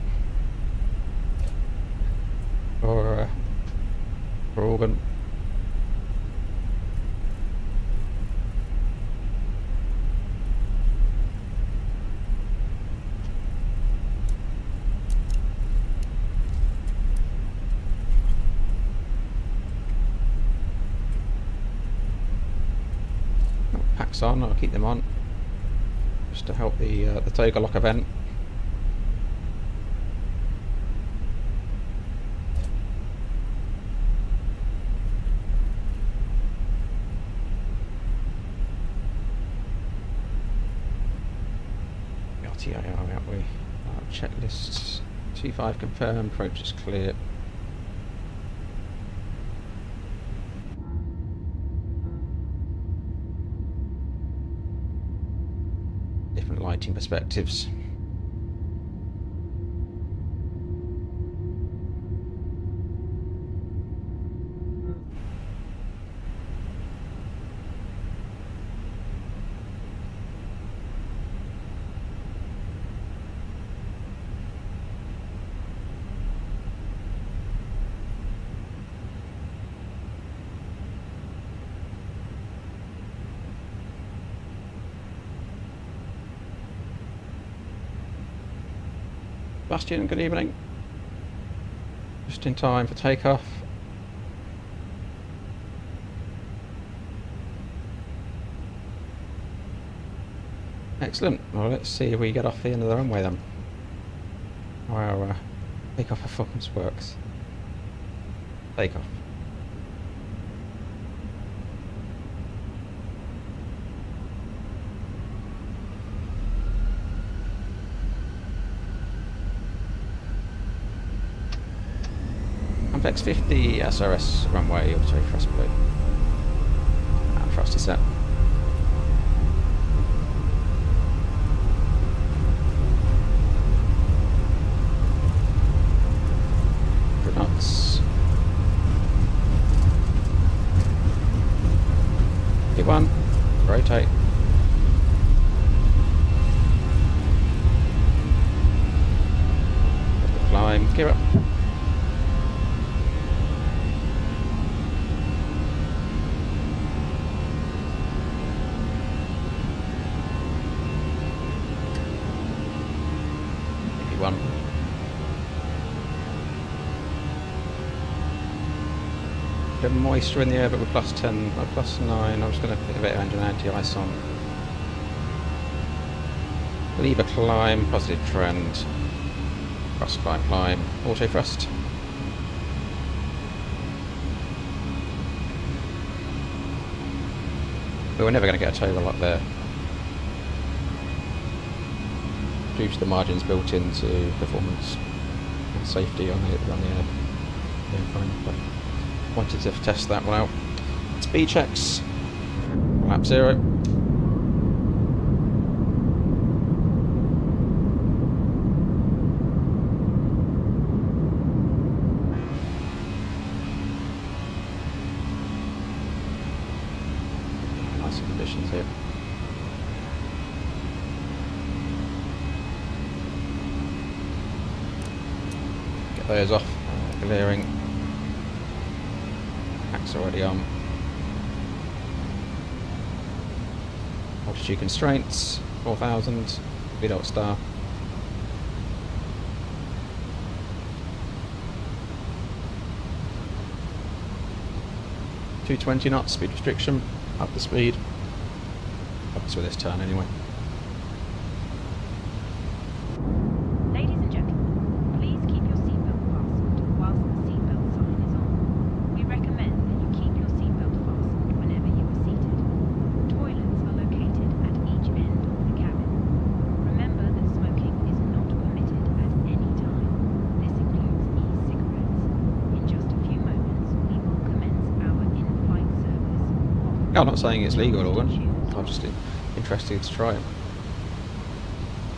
For organ. Packs on, I'll keep them on. Just to help the toga lock event. RTIR, aren't we? Checklists. T5 confirmed, approach is clear. Different lighting perspectives. Bastian, good evening. Just in time for takeoff. Excellent. Well, let's see if we get off the end of the runway then. Our takeoff performance works. Takeoff. X50 SRS runway, auto thrust blue. And thrust is set. Good knots. Hit one. Rotate. Climb. Gear up. Bit of moisture in the air, but we're plus 10, plus 9. I'm just going to put a bit of engine anti-ice on. Lever climb, positive trend. Thrust climb, climb, auto thrust. But we're never going to get a toga lock there. Due to the margins built into performance and safety on the airplane. But wanted to test that one out. Speed checks. Lap 0. Nice conditions here. Get those off. Clearing. Already on. Altitude constraints 4,000. Speed star. .220 knots speed restriction. Up the speed. Up to this turn anyway. I'm not saying it's legal, Organ. I'm just interested to try it.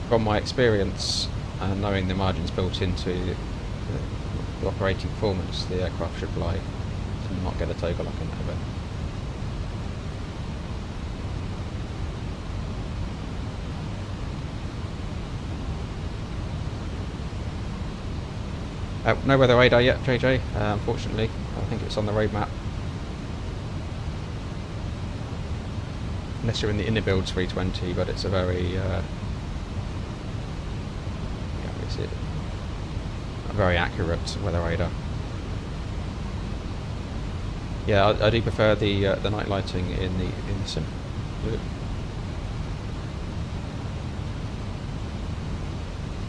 From my experience and knowing the margins built into the operating performance, the aircraft should fly and not get a toga lock in that event. No weather radar yet, JJ, unfortunately. I think it's on the road map. Unless you're in the inner build 320, but it's a very a very accurate weather radar. Yeah, I do prefer the night lighting in the sim.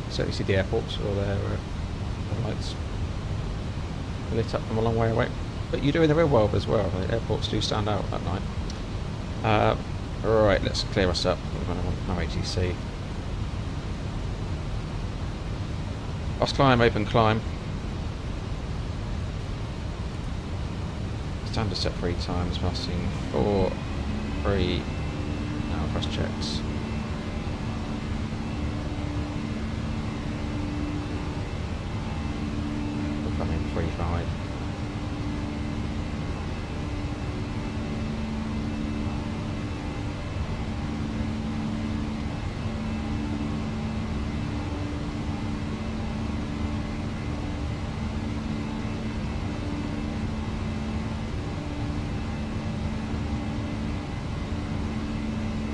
So you see the airports with all their lights lit up from a long way away. But you do in the real world as well. The airports do stand out at night. Right, let's clear us up. We're going to want no ATC. Fast climb, open climb. Standard set 3 times, passing 4, 3. Now cross checks. We'll come in 3, 5.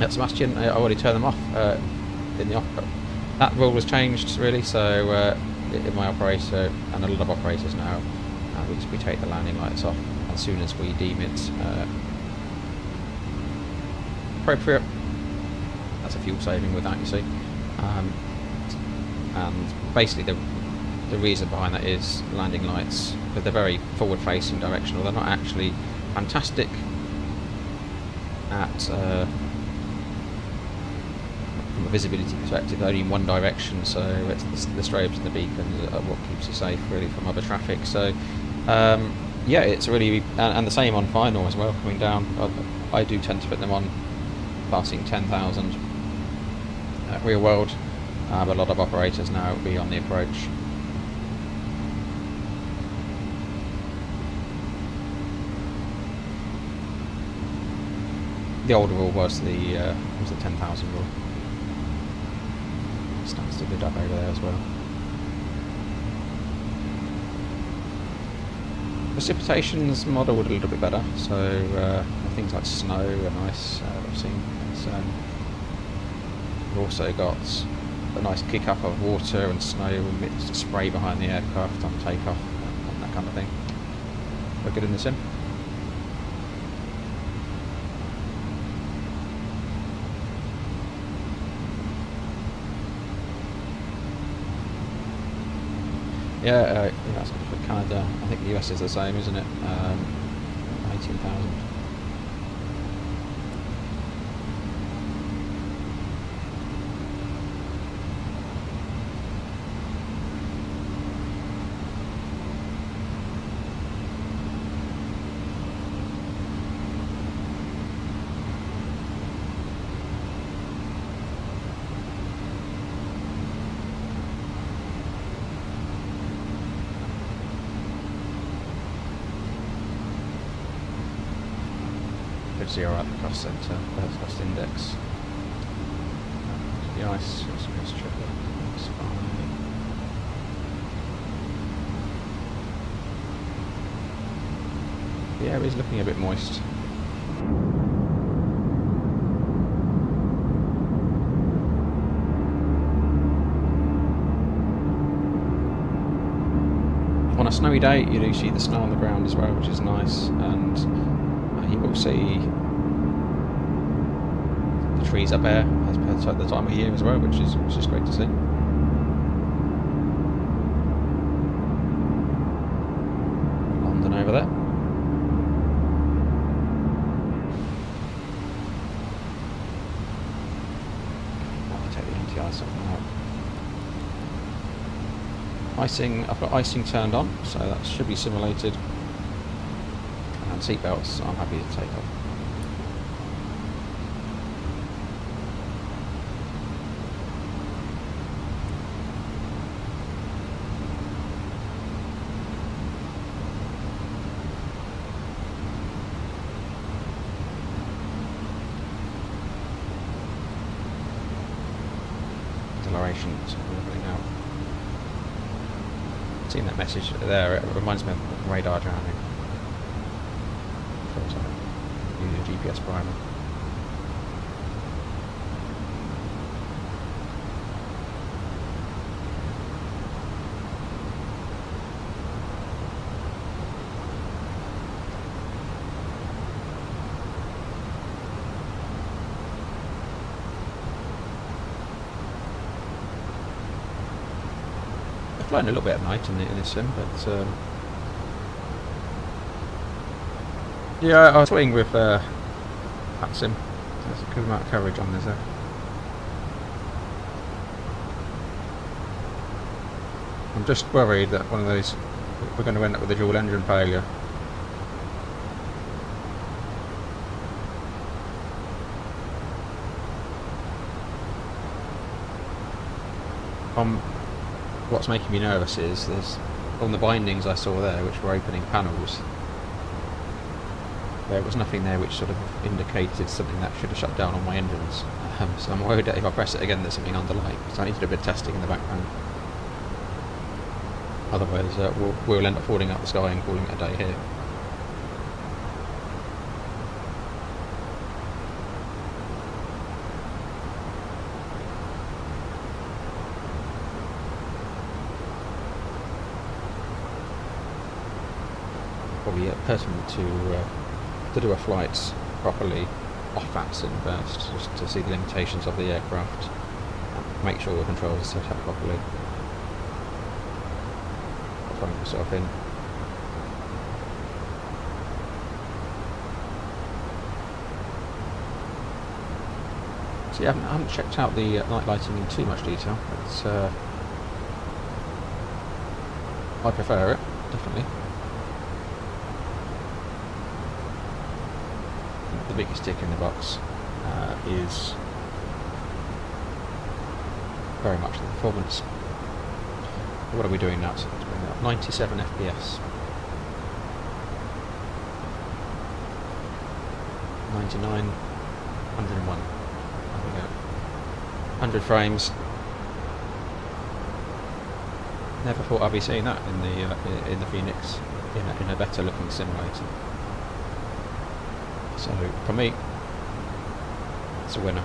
At Sebastian, I already turned them off in the that rule was changed really, so in my operator and a lot of operators now, we take the landing lights off as soon as we deem it appropriate. That's a fuel saving with that, you see. And basically the reason behind that is landing lights, but they're very forward facing directional. They're not actually fantastic at from a visibility perspective, only in one direction, so it's the strobes and the beacons are what keeps you safe really from other traffic. So yeah, it's really, and the same on final as well, coming down. I do tend to put them on passing 10,000 real world, but a lot of operators now will be on the approach. The older rule was the 10,000 rule. Stands to good up over there as well. Precipitation's modelled a little bit better, so things like snow and ice I've seen. We've also got a nice kick up of water and snow and spray behind the aircraft on takeoff and that kind of thing. We're good in the sim. Yeah, that's good for Canada. I think the US is the same, isn't it? 18,000. Zero at the cost centre, cost index. The ice, let's check that. It's fine. The air is looking a bit moist. On a snowy day, you do see the snow on the ground as well, which is nice, and you will see the trees are bare as per the time of year as well, which is great to see. London over there. I'll take the anti-ice off now. Icing, I've got icing turned on, so that should be simulated. And seatbelts, I'm happy to take off. Acceleration, so we're leveling out. Seeing that message there, it reminds me of radar jamming. Feels like using a GPS primer. Flying a little bit at night in this sim, but yeah, I was playing with that sim. There's a good amount of coverage on this there. I'm just worried that one of those we're going to end up with a dual engine failure. What's making me nervous is there's on the bindings I saw there, which were opening panels, there was nothing there which sort of indicated something that should have shut down on my engines. So I'm worried that if I press it again there's something underlying. So I need to do a bit of testing in the background. Otherwise we'll end up falling out the sky and calling it a day here. Probably pertinent to do a flight properly off that sim first, just to see the limitations of the aircraft, make sure the controls are set up properly. I'll throw myself in. So yeah, I haven't checked out the night lighting in too much detail, but I prefer it, definitely. The biggest tick in the box is very much the performance. What are we doing now? So let's bring that up. 97 FPS. 99, 101. There we go. 100 frames. Never thought I'd be seeing that in the Fenix in a better looking simulator. So for me, it's a winner.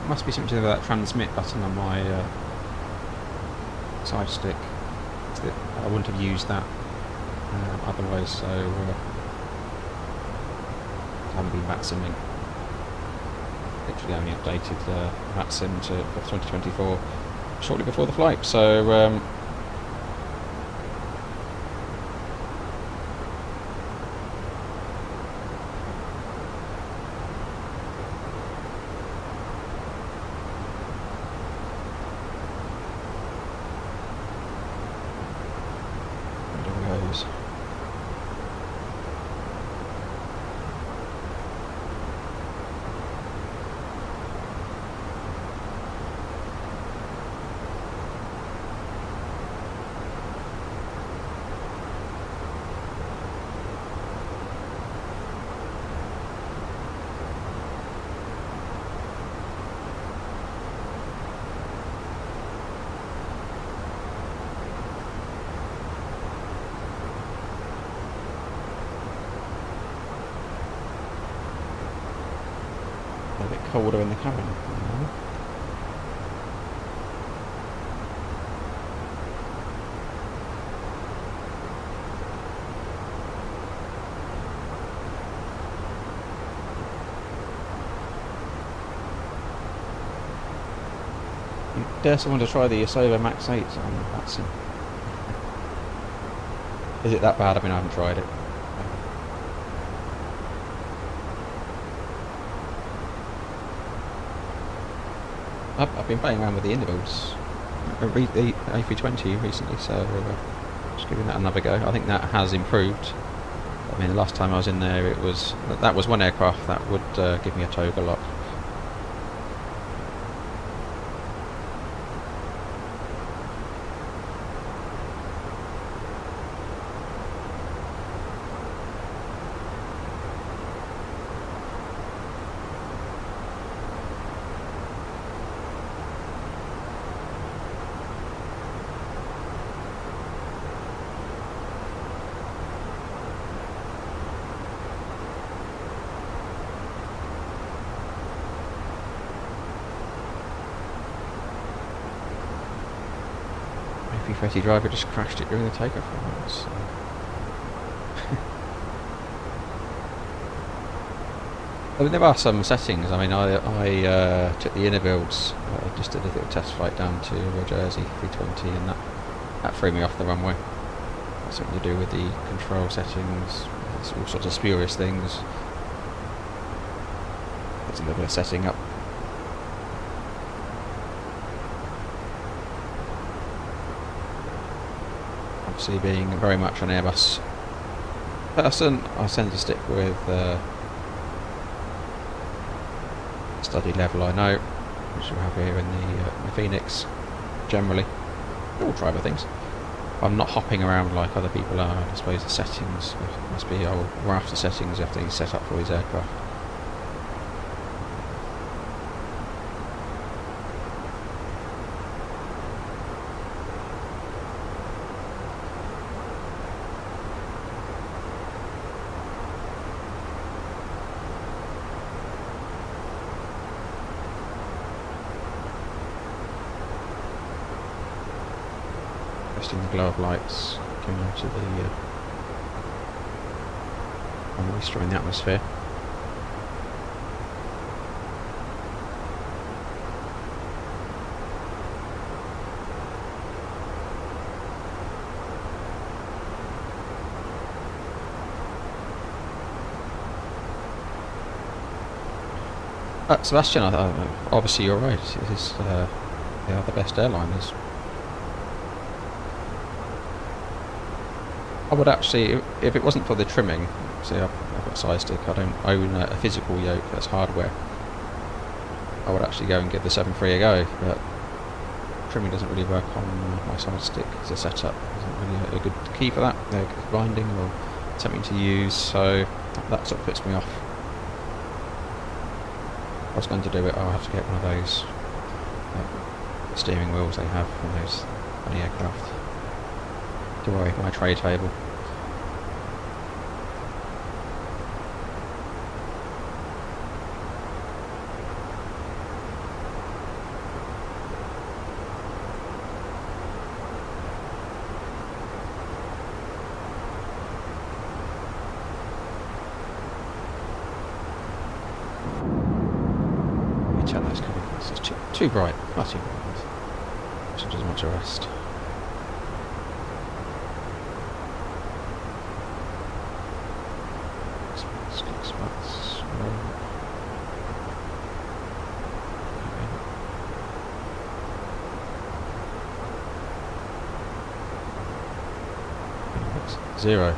Must be something with that transmit button on my side stick. I wouldn't have used that otherwise, so I haven't been maximming. Literally only updated maxim to 2024 shortly before the flight, so a bit colder in the cabin. Dare someone to try the Asovo Max 8 on that sim? Is it that bad? I mean, I haven't tried it. I've been playing around with the inbuilds, the A320 recently, so just giving that another go. I think that has improved. I mean, the last time I was in there, that was one aircraft that would give me a toga lock. A320 driver just crashed it during the takeoff. So. I mean, there are some settings. I mean, I took the inner builds, just did a little test flight down to Jersey 320, and that threw me off the runway. That's something to do with the control settings. It's all sorts of spurious things. It's a little bit of setting up. Obviously, being very much an Airbus person, I tend to stick with study level I know, which we have here in the Fenix generally. All driver things. I'm not hopping around like other people are. I suppose the settings must be, we're after settings, everything set up for his aircraft. In the glow of lights coming onto the moisture in the atmosphere. Sebastian, obviously you're right. It is, they are the best airliners. I would actually, if it wasn't for the trimming, see I've got a side stick, I don't own a physical yoke, that's hardware. I would actually go and give the 7.3 a go, but trimming doesn't really work on my side stick as a setup. Isn't really a good key for that, binding or something to use, so that sort of puts me off. If I was going to do it, I'll have to get one of those steering wheels they have on those funny aircraft. To worry, my tray table. Let me turn those coming. This is too bright. Far too bright. Should just want to rest. Zero.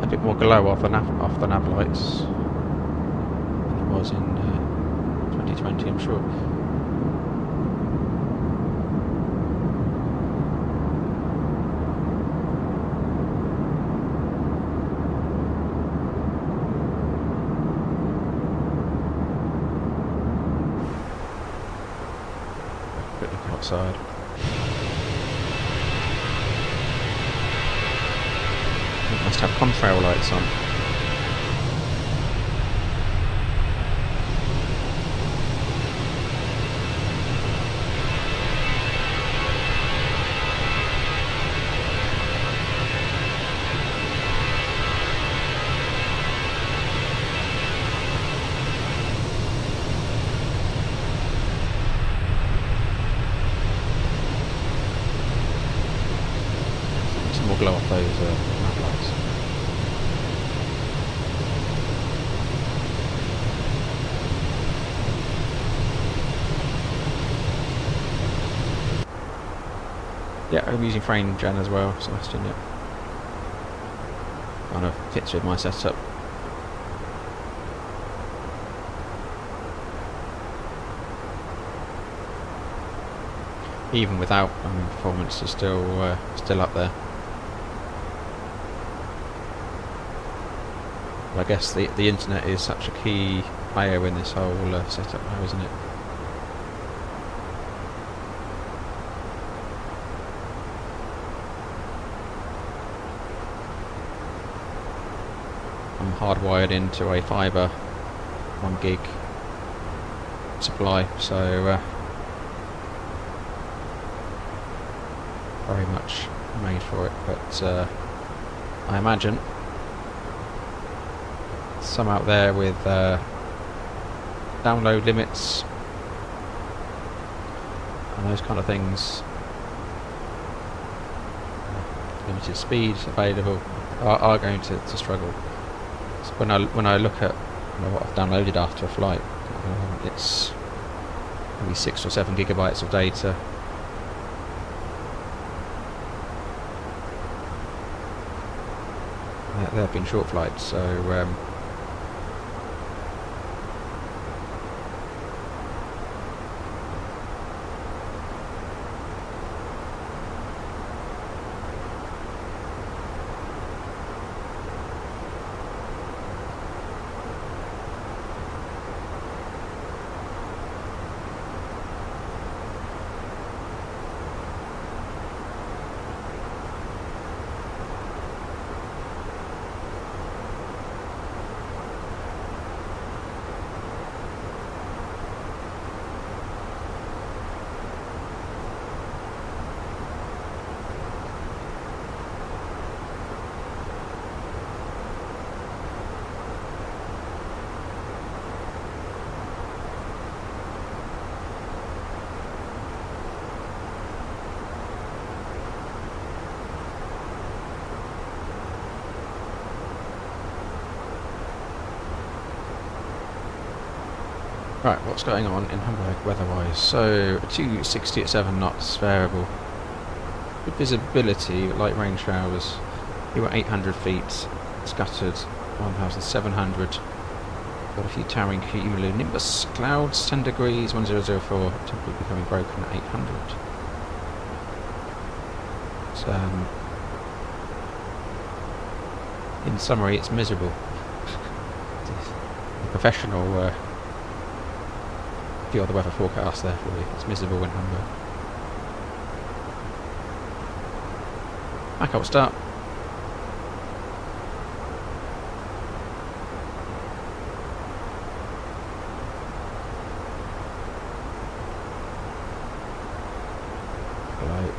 A bit more glow off the nav lights than it was in 2020, I'm sure. Quick look outside. Must have contrail lights on. will glow off those map lights. Yeah, I'm using frame gen as well, Sebastian, yeah. Kind of fits with my setup. Even without, I mean, performance is still up there. But I guess the internet is such a key player in this whole setup now, isn't it? I'm hardwired into a fibre 1 gig supply, so very much made for it, but I imagine some out there with download limits and those kind of things, limited speeds available, are going to struggle. So when I look at what I've downloaded after a flight, it's maybe 6 or 7 gigabytes of data. There have been short flights, so right, what's going on in Hamburg weather-wise? So, 260 at 7 knots, variable. Good visibility, light rain showers. You were 800 feet, scattered 1,700. Got a few towering cumulonimbus clouds, 10 degrees, 1004, temperature becoming broken at 800. So, in summary, it's miserable. Professional few other weather forecasts there for you. It's miserable in Hamburg. Back up, start. Hello.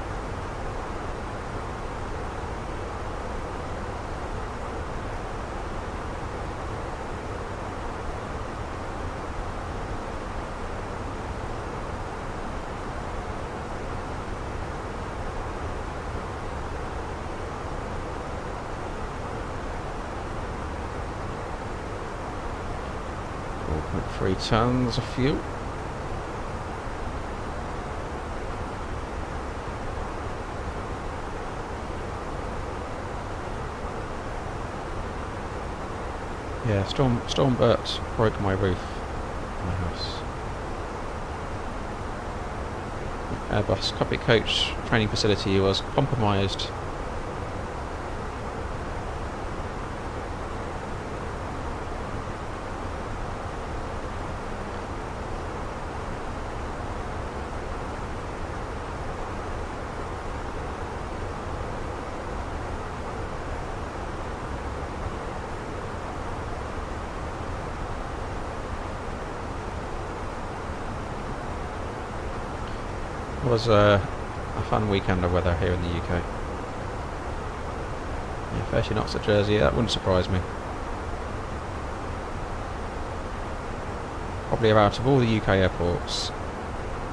Three tons of fuel. Yeah, storm burst broke my roof in my house. Airbus Cockpit coach training facility was compromised. It was a fun weekend of weather here in the UK. Yeah, 30 knots at Jersey, that wouldn't surprise me. Probably out of all the UK airports,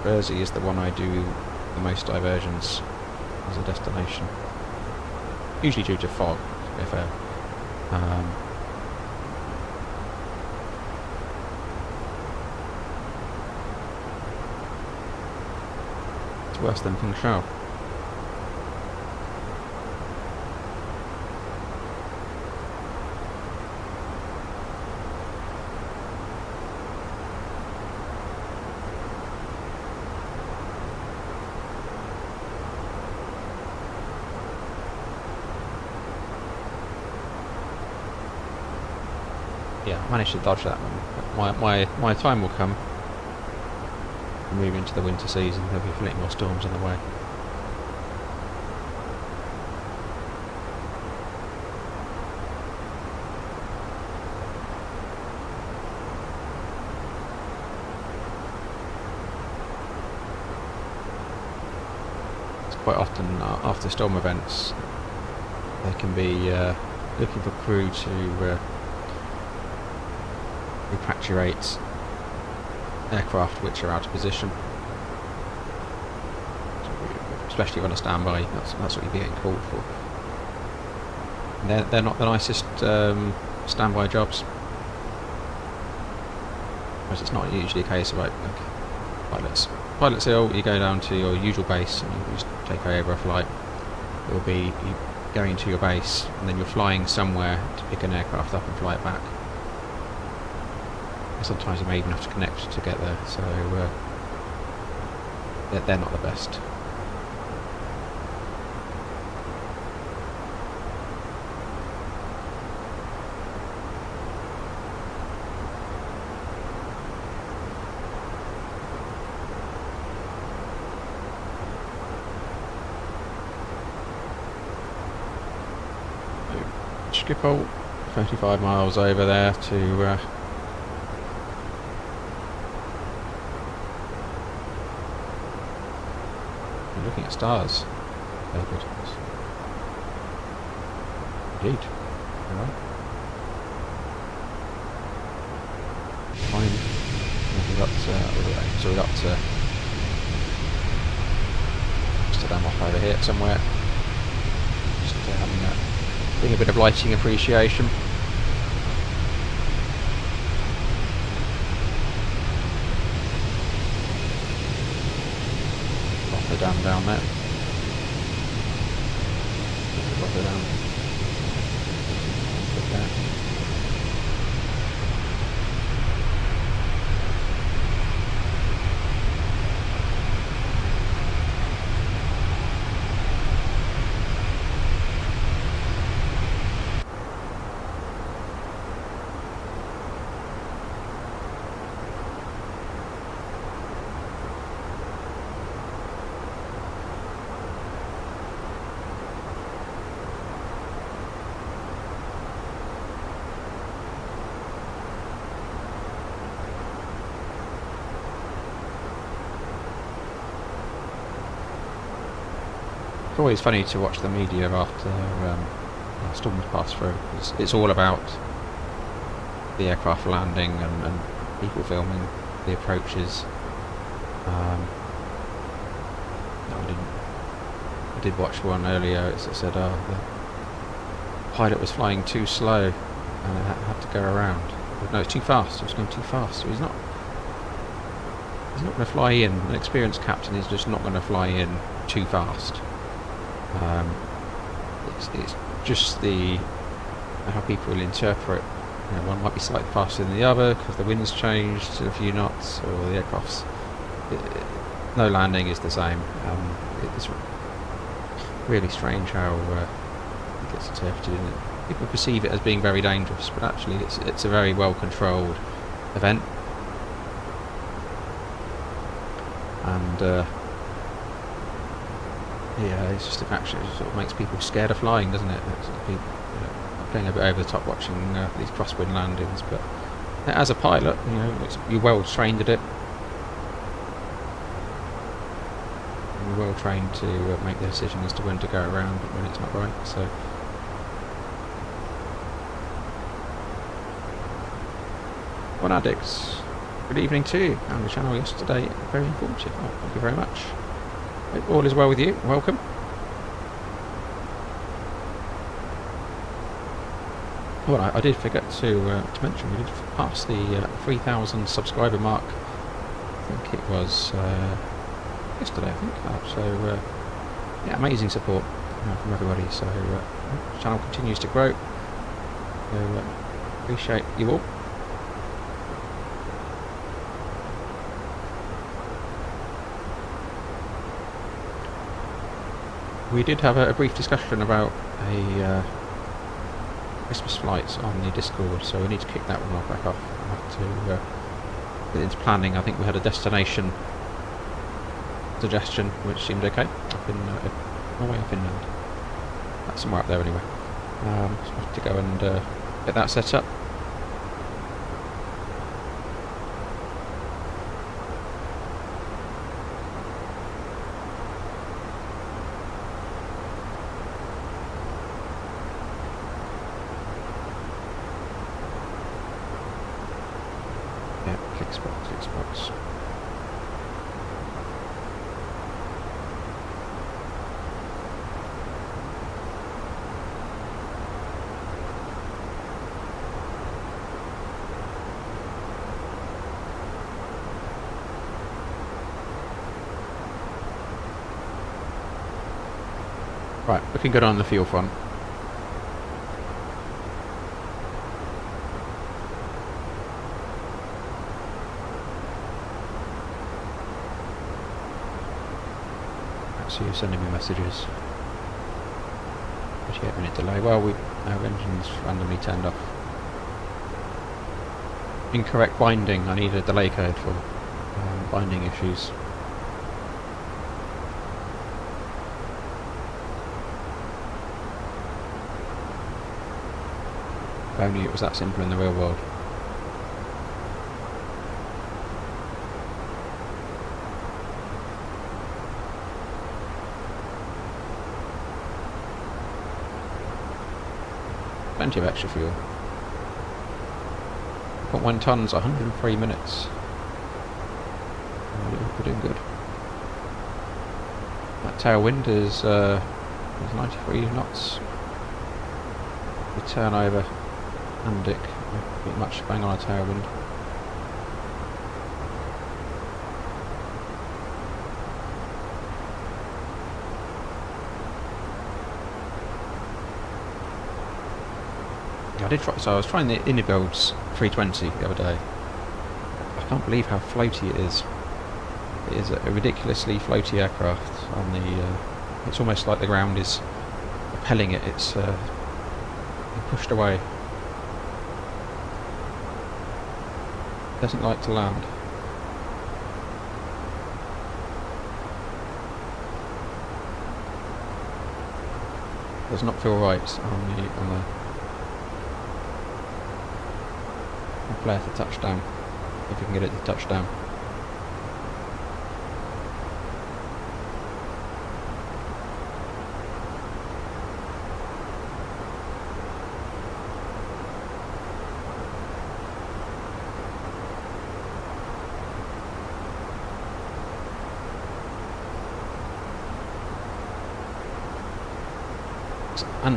Jersey is the one I do the most diversions as a destination. usually due to fog, to be fair. It's worse than Ping Shao. Yeah, I managed to dodge that one. My time will come. We'll move into the winter season, there'll be plenty more storms on the way. It's quite often after storm events, they can be looking for crew to repatriate aircraft which are out of position, especially on a standby. That's what you're getting called for. And they're not the nicest standby jobs, because it's not usually a case of like pilot's ill, you go down to your usual base and you just take over a flight. It will be you going to your base and then you're flying somewhere to pick an aircraft up and fly it back. Sometimes you may even have to connect to get there, so they're not the best. Schiphol, 35 miles over there to looking at stars. Very good. Indeed. Alright. Fine. We got Amsterdam off over here somewhere. Just doing a bit of lighting appreciation. Down there. Drop it down. Put that. It's always funny to watch the media after storms pass through. It's all about the aircraft landing and people filming the approaches. No, I did watch one earlier. It said, the pilot was flying too slow and it had to go around. No, it's too fast. It was going too fast. So he's not going to fly in. An experienced captain is just not going to fly in too fast. It's just how people will interpret. You know, one might be slightly faster than the other because the wind's changed a few knots, or the aircraft's no landing is the same. It's really strange how it gets interpreted. People perceive it as being very dangerous, but actually it's a very well controlled event. And yeah, it's just actually sort of makes people scared of flying, doesn't it? It's people, going a bit over the top watching these crosswind landings, but as a pilot, you're well trained at it. You're well trained to make the decision as to when to go around and when it's not right. So. One Addicts, good evening to you. On the channel yesterday, very informative. Oh, thank you very much. Hope all is well with you. Welcome. Well, I did forget to mention we did pass the 3,000 subscriber mark. I think it was yesterday, I think. So yeah, amazing support from everybody. So the channel continues to grow. So appreciate you all. We did have a brief discussion about a Christmas flights on the Discord, so we need to kick that one back off. We'll have to get into planning. I think we had a destination suggestion which seemed okay up in Norway or Finland. That's somewhere up there anyway. So we'll have to go and get that set up. Xbox. Right, looking good on the fuel front. So you're sending me messages. 38-minute delay. Well, our engine's randomly turned off. Incorrect binding. I need a delay code for binding issues. If only it was that simple in the real world. Plenty of extra fuel. 0.1 tonnes, 103 minutes. We're doing good. That tailwind is 93 knots. We turn over Hamburg, pretty much bang on a tailwind. I did try, so I was trying the EDDH 320 the other day. I can't believe how floaty it is. It is a ridiculously floaty aircraft. On the, it's almost like the ground is propelling it. It's being pushed away. It doesn't like to land. Does not feel right on the flare to touchdown, if you can get it to touchdown.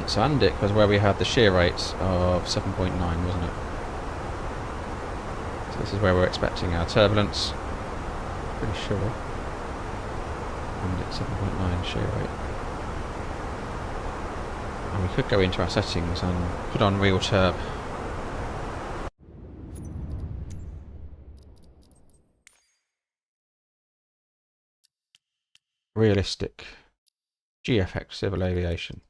So Andic was where we had the shear rates of 7.9, wasn't it? So this is where we're expecting our turbulence. Pretty sure. Andic 7.9 shear rate. And we could go into our settings and put on real turb. Realistic. GFX Civil Aviation.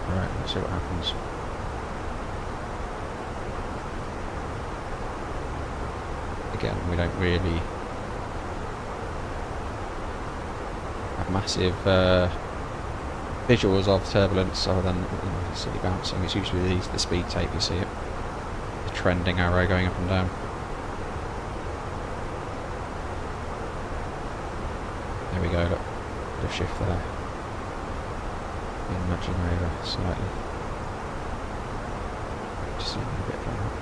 Alright, let's see what happens. Again, we don't really have massive visuals of turbulence other than silly bouncing. It's usually the speed tape, you see it. The trending arrow going up and down. There we go, look. Bit of shift there. And nudging over slightly. Just a little bit like that.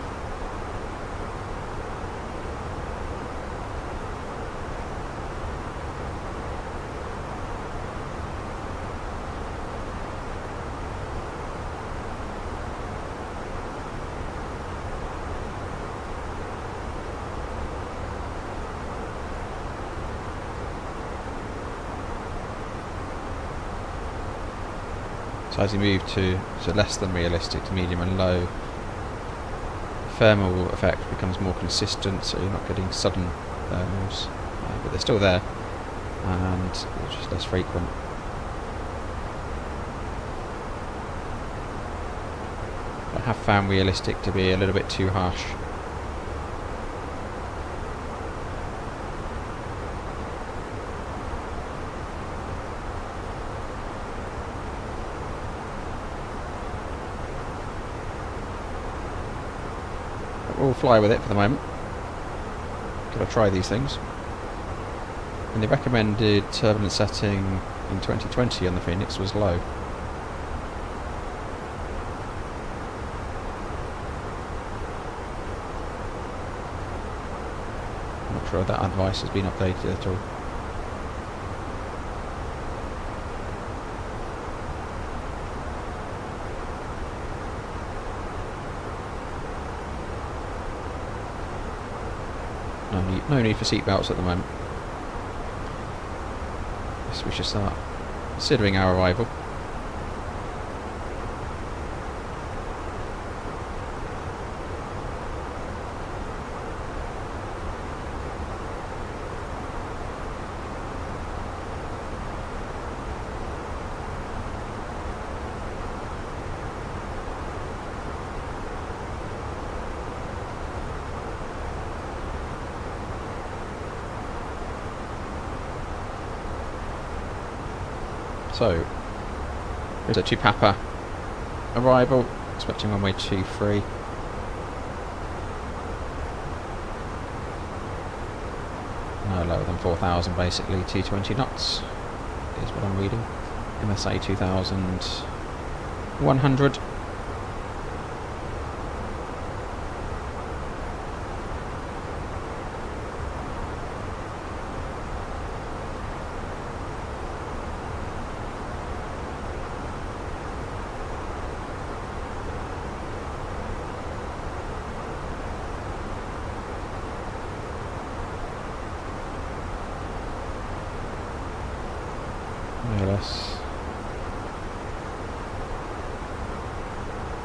So as you move to less than realistic, to medium and low, the thermal effect becomes more consistent, so you're not getting sudden thermals, but they're still there, and it's just less frequent. I have found realistic to be a little bit too harsh. We'll fly with it for the moment. Gotta try these things. And the recommended turbulence setting in 2020 on the Fenix was low. I'm not sure if that advice has been updated at all. No need for seatbelts at the moment. Guess we should start considering our arrival. So, here's a Papa arrival, expecting runway 23. No lower than 4,000 basically, 220 knots is what I'm reading. MSA 2100.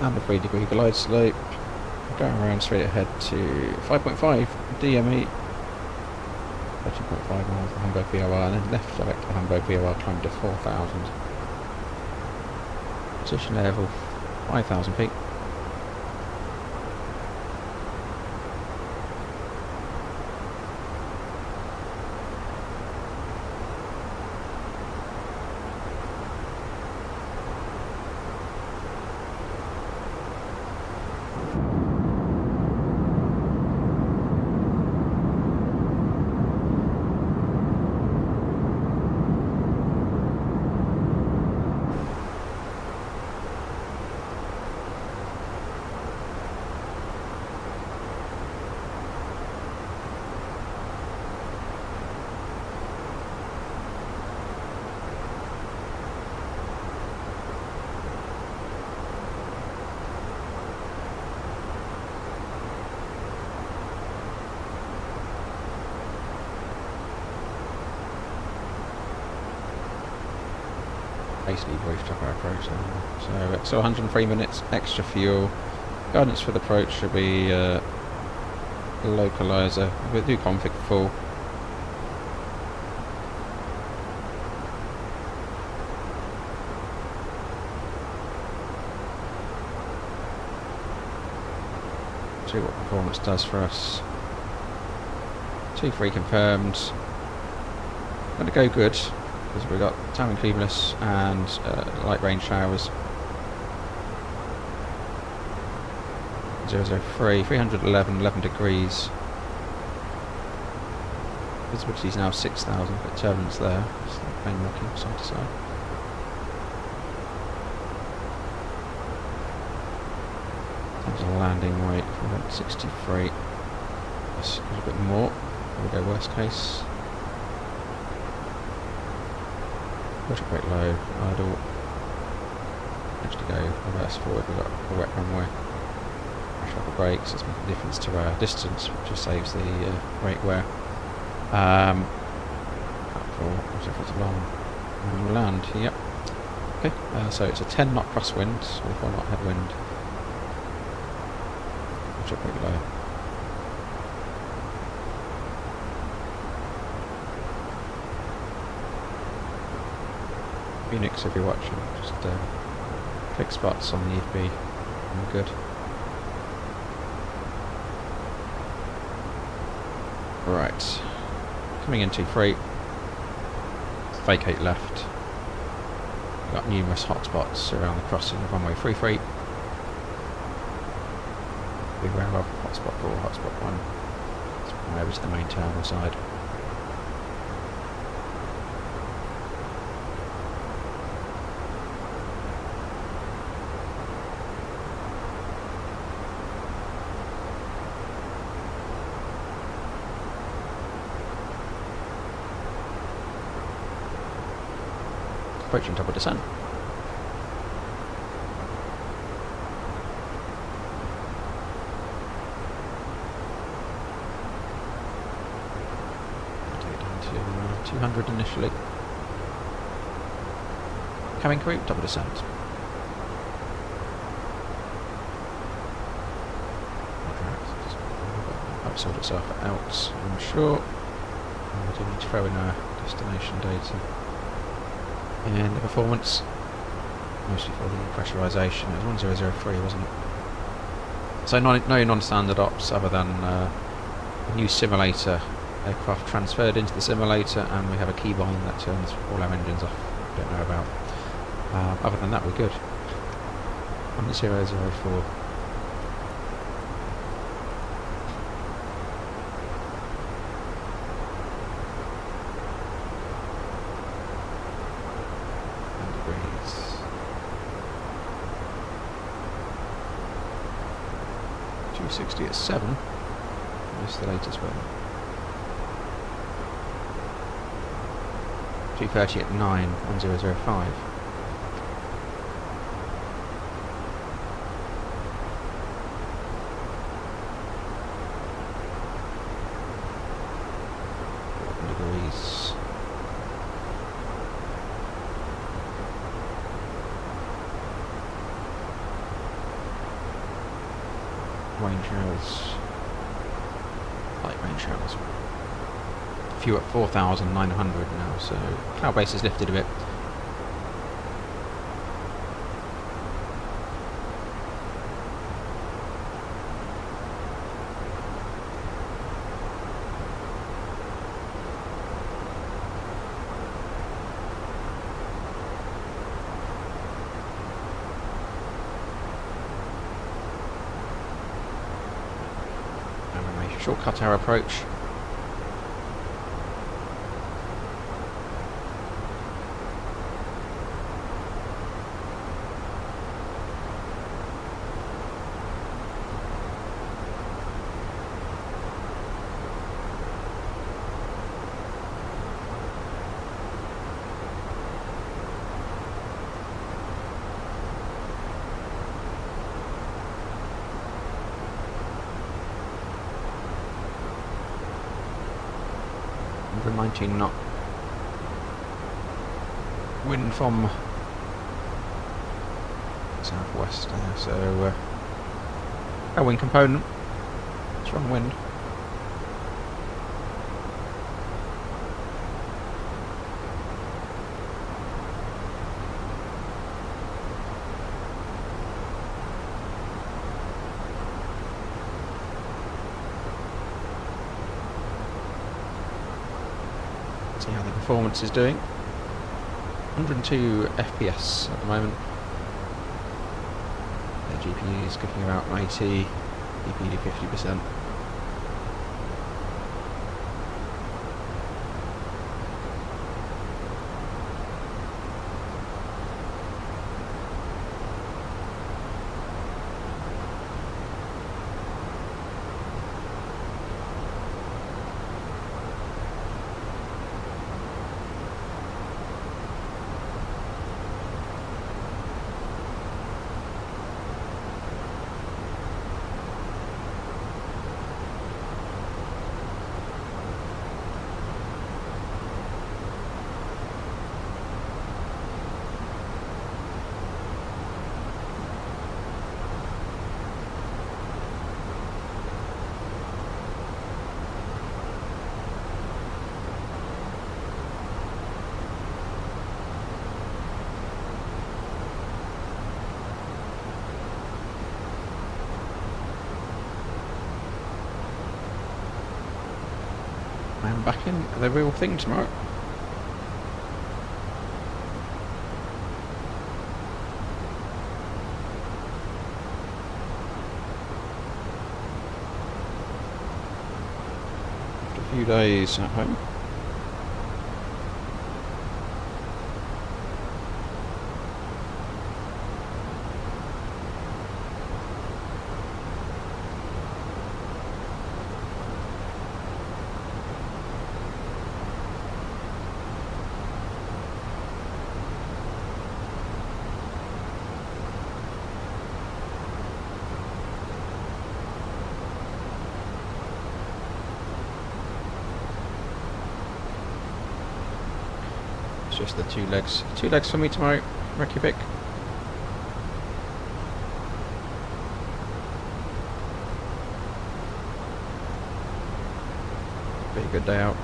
And a 3-degree glide slope, going around straight ahead to 5.5 DME, 13.5 miles to Hamburg VOR, and then left direct to Hamburg VOR, climb to 4,000. Position level 5,000 feet. Basically briefed up our approach now. So 103 minutes extra fuel. Guidance for the approach should be localizer. We'll do config full. See what performance does for us. 2-3 confirmed. Going to go good, because we've got timing cleaveless and light rain showers. 003, 311, 11 degrees. Visibility is now 6,000, but turbulence there. It's the plane rocking side to side. In terms of landing weight, we went 63. That's a little bit more. We'll go worst case. Water brake low, idle. Actually go reverse forward, we've got a wet runway. Pressure off the brakes, it's making a difference to our distance, which just saves the brake wear. Platform, whatever it's long. And we'll land, yep. Okay, so it's a 10 knot crosswind with 1 knot headwind, which are pretty low. Phoenix, if you're watching, just click spots on the EFB and we're good. Right, coming into freight, vacate left. We've got numerous hotspots around the crossing of runway 33. Beware of hotspot 4, hotspot 1. Let's come over to the main terminal side. Approaching double descent. Take it down to 200 initially. Cabin crew, double descent. That's sort itself out, I'm sure. And we do need to throw in our destination data. And the performance, mostly for the pressurisation, it was 1003, wasn't it? So no non-standard ops other than a new simulator aircraft transferred into the simulator, and we have a keybind that turns all our engines off. Don't know about. Other than that, we're good. 1004. Degrees. 260 at 7. That's the latest weather. 230 at 9, 1005. Degrees. Rain showers. Light rain showers. Few at 4,900 now, so cloud base has lifted a bit. And we may shortcut our approach. Under 19 knot wind from southwest there, so our wind component, strong wind. See how the performance is doing. 102 FPS at the moment. The GPU is cooking about 80, GPU 50%. I'm back in the real thing tomorrow. After a few days at home. Just the two legs for me tomorrow, Reykjavik. Be a good day out.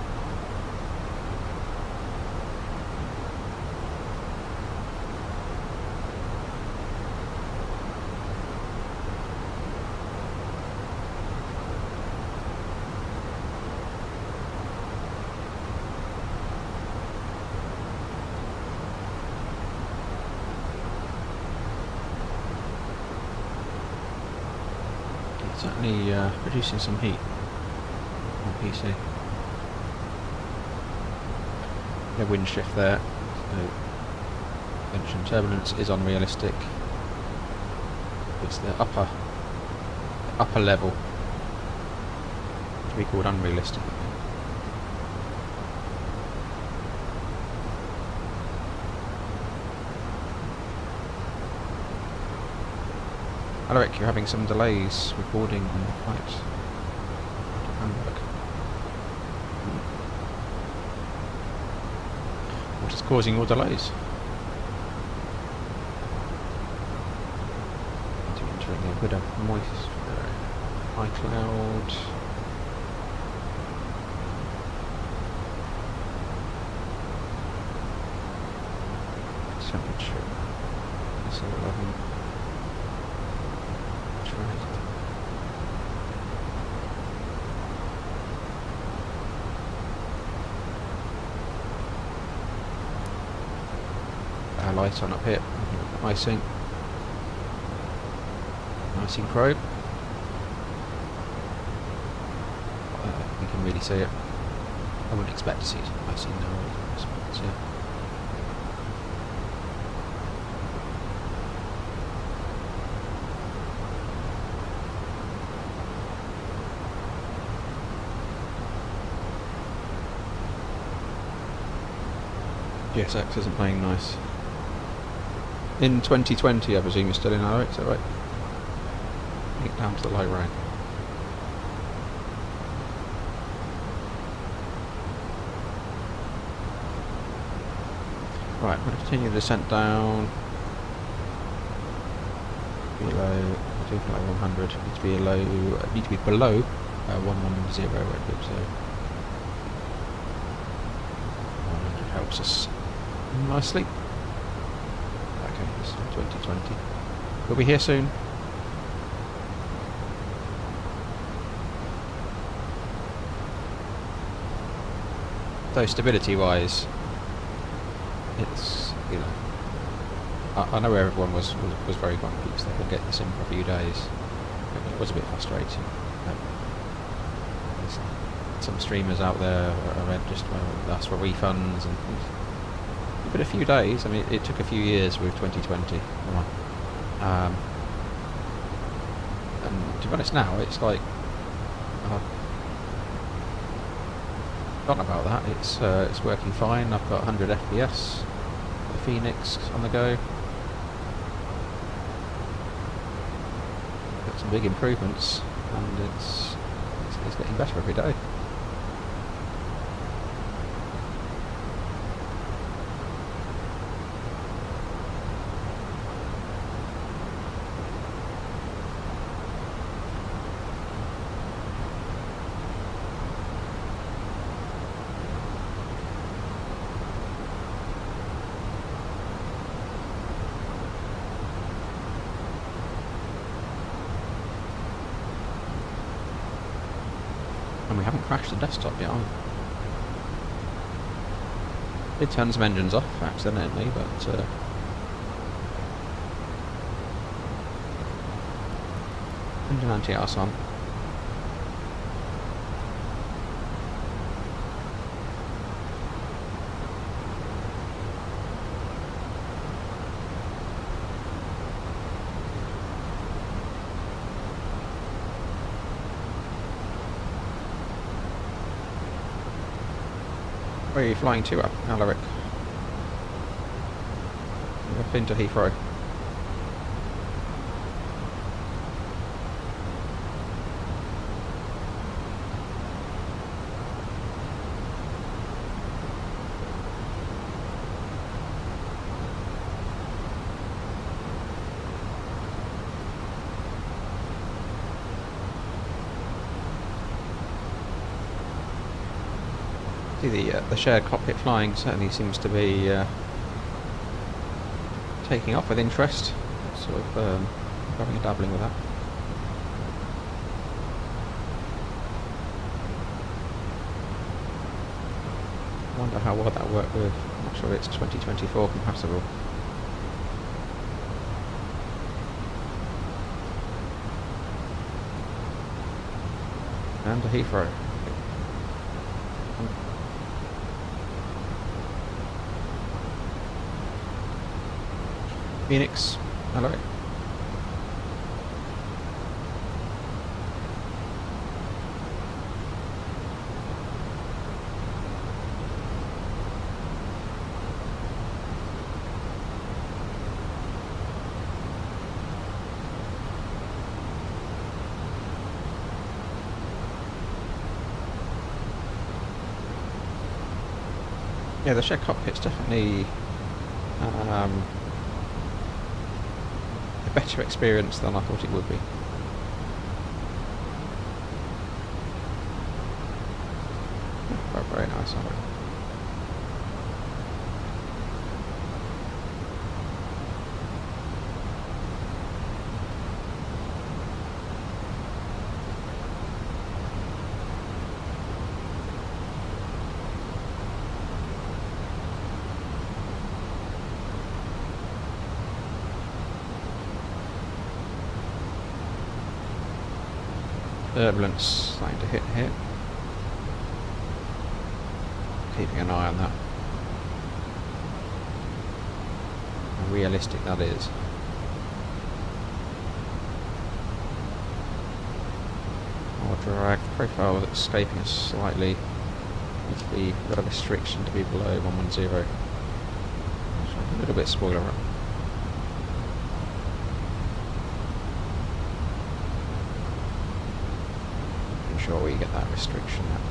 Certainly producing some heat on PC. No wind shift there, so engine turbulence is unrealistic. It's the upper level to be called unrealistic. Alaric, you're having some delays recording on the flight to Hamburg. What is causing your delays? Entering a bit of moist high cloud. Temperature SL11. Lights on up here, icing probe. You can really see it. I wouldn't expect to see icing now. But, GSX isn't playing nice. In 2020, I presume you're still in Alaric, is that right? Link down to the light rain. Right, I'm going to continue the descent down. Below, I do feel like 100. Need to be below 110 Redwood, so 100 helps us nicely. 2020. We'll be here soon. Though stability wise, it's, you know, I know everyone was very grumpy because they couldn't get this in for a few days. It was a bit frustrating. There's some streamers out there I read just asked for refunds and but a few days. I mean, it took a few years with 2020. And to be honest, now it's like forgotten about that. It's working fine. I've got 100 FPS. The Fenix on the go. Got some big improvements, and it's getting better every day. And we haven't crashed the desktop yet either. Did turn some engines off accidentally, but engine anti-arse on. Where are you flying to, Alaric? You're off into Heathrow. The shared cockpit flying certainly seems to be taking off with interest. Sort of having a dabbling with that. I wonder how well that worked with. I'm not sure it's 2024 compatible. And to Heathrow. Phoenix, hello. Yeah, the shared cockpit's definitely a better experience than I thought it would be. Very, very nice, I think. Turbulence starting to hit here. Keeping an eye on that. How realistic that is. More drag. The profile is escaping us slightly. Needs to be got a restriction to be below 110. A little bit spoiler up. Sure we get that restriction out.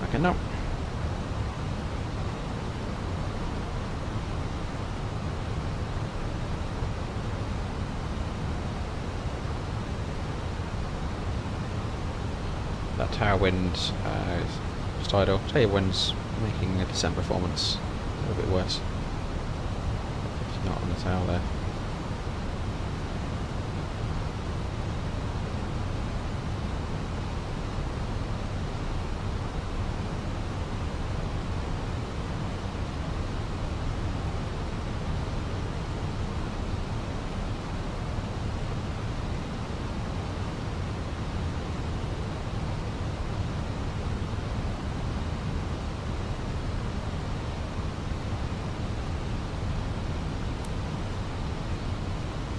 Okay, no. That tailwind is tidal. Tailwind's making a descent performance a little bit worse. 50 knot on the tail there.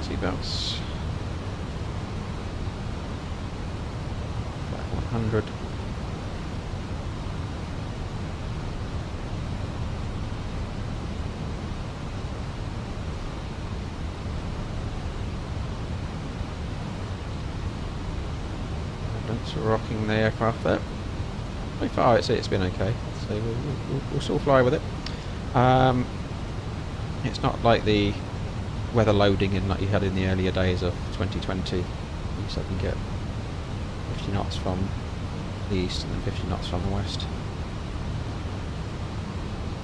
Seatbelts. Flight 100. That's rocking the aircraft there. So far it's been okay, so we'll still fly with it. It's not like the weather loading in like you had in the earlier days of 2020. You suddenly get 50 knots from the east and then 50 knots from the west.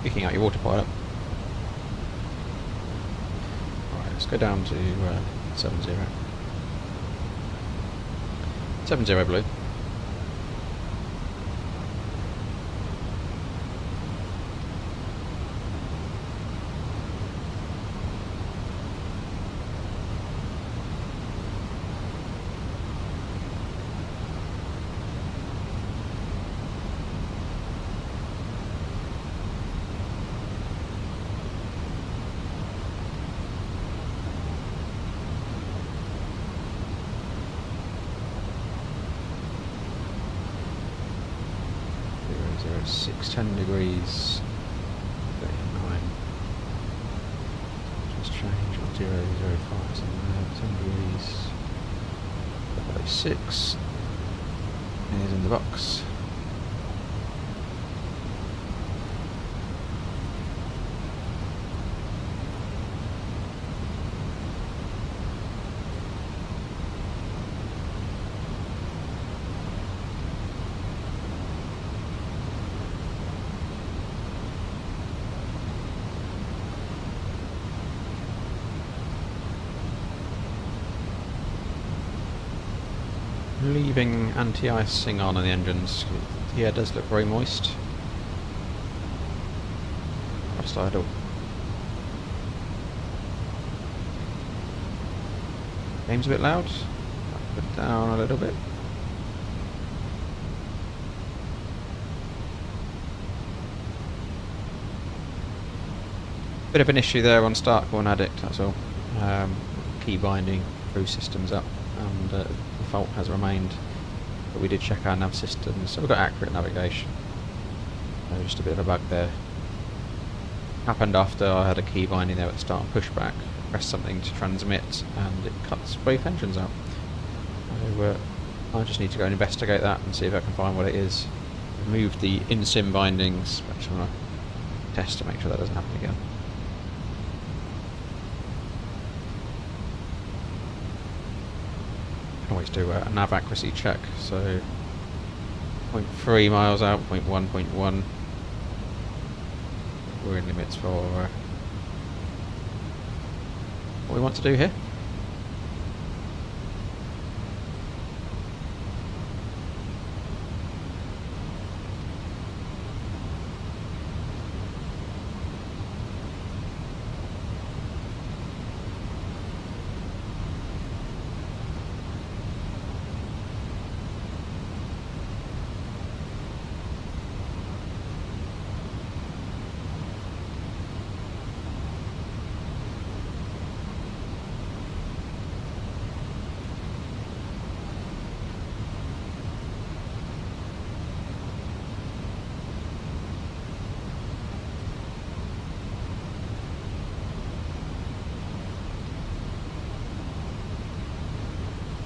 Picking out your autopilot. Alright, let's go down to 70. 70 blue. Six, 10 degrees, 39. Just change what 005 is in there. 10 degrees, 6 is in the box. Leaving anti-icing on the engines. The air does look very moist. Just idle. Game's a bit loud. Put it down a little bit. Bit of an issue there on start call and addict, that's all. Key binding through systems up, and the fault has remained, but we did check our nav systems, so we've got accurate navigation. Just a bit of a bug there. Happened after I had a key binding there at the start and pushback, pressed something to transmit, and it cuts both engines out. So I just need to go and investigate that and see if I can find what it is. Remove the in-sim bindings, but I just want to test to make sure that doesn't happen again. Always do a nav accuracy check, so 0.3 miles out, 0.1, 0.1. We're in limits for what we want to do here.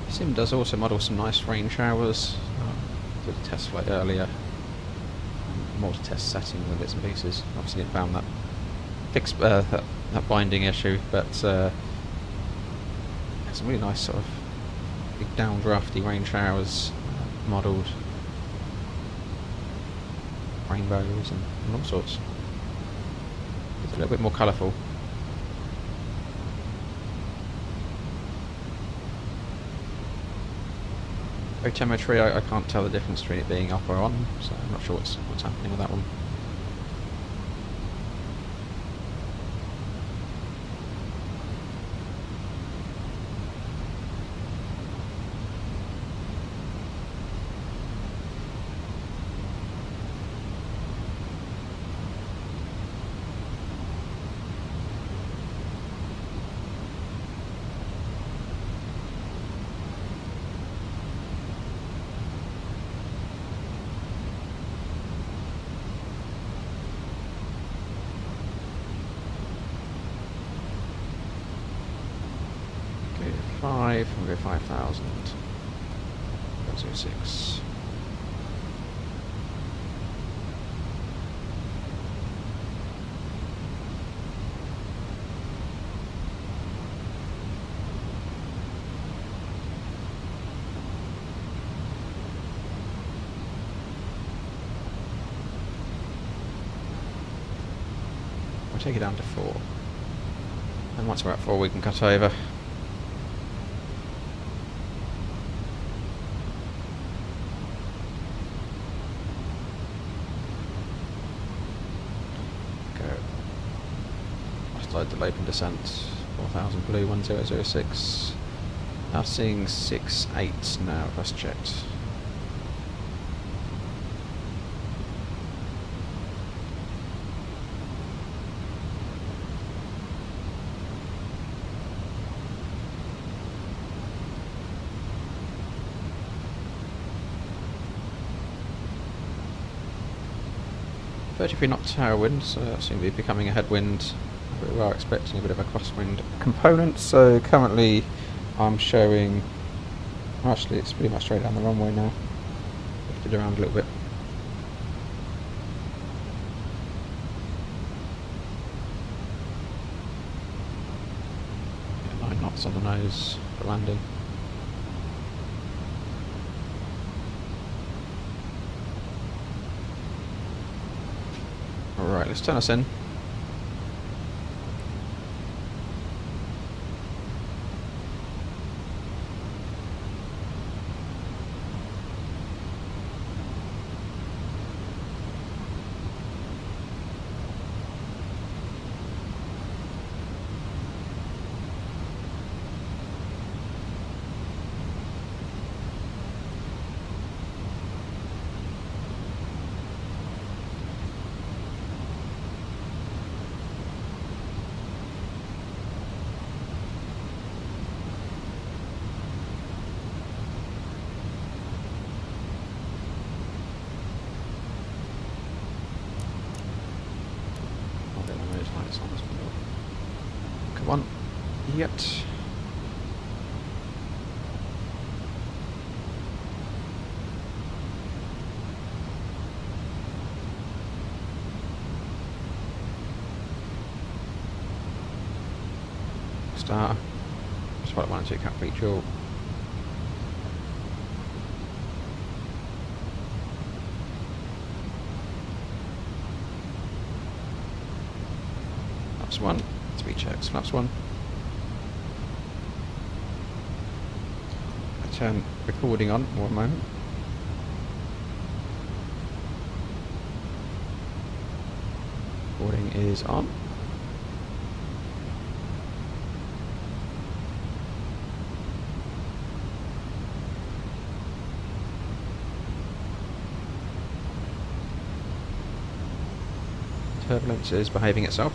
Sim does also model some nice rain showers. Did a test flight earlier. Multi-test settings and bits and pieces. Obviously didn't found that fixed that binding issue, but some really nice sort of big downdrafty rain showers modelled. Rainbows and all sorts. It's a little bit more colourful. Telemetry, I can't tell the difference between it being up or on, so I'm not sure what's happening with that one. We'll go 5,000. 006. we'll take it down to 4. And once we're at 4 we can cut over. Go. Offside delay and descent. 4000 blue 1006. Now seeing 6.8 now, that's checked. .33 knot tower wind, so that seems to be becoming a headwind. We are expecting a bit of a crosswind component, so currently I'm showing, actually it's pretty much straight down the runway now, lifted around a little bit. Yeah, 9 knots on the nose for landing. Alright, let's turn us in. Come on, yet. Start. Just what I want to cap reach all. Flaps 1. Speed checks. Flaps 1. I turn recording on. One moment. Recording is on. Turbulence is behaving itself.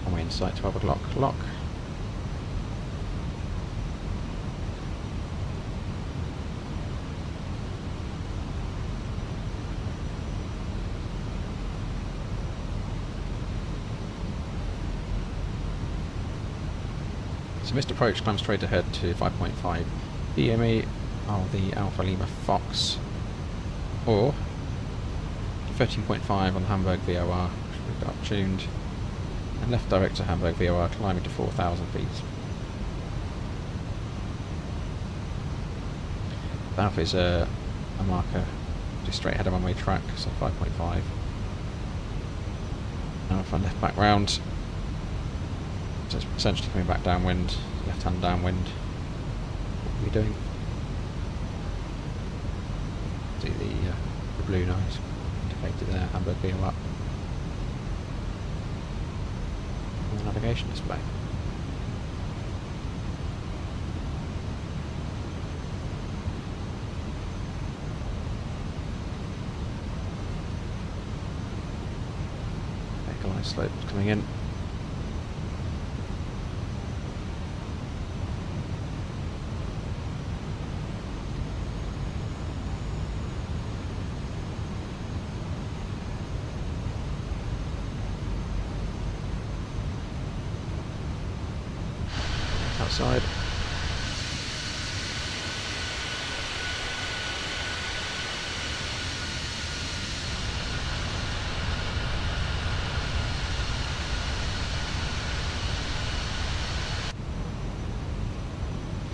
On way inside 12 o'clock lock. So missed approach, climb straight ahead to 5.5 DME of the Alpha Lima Fox, or 13.5 on the Hamburg VOR, which we've got tuned, and left direct to Hamburg VOR, climbing to 4,000 feet. The Alpha is a marker just straight ahead of runway track, so 5.5. Alpha left back round. So it's essentially coming back downwind, left hand downwind. What are we doing? See the blue nose indicated there, Hamburg VOR. And the navigation display. Echo slope coming in. Outside.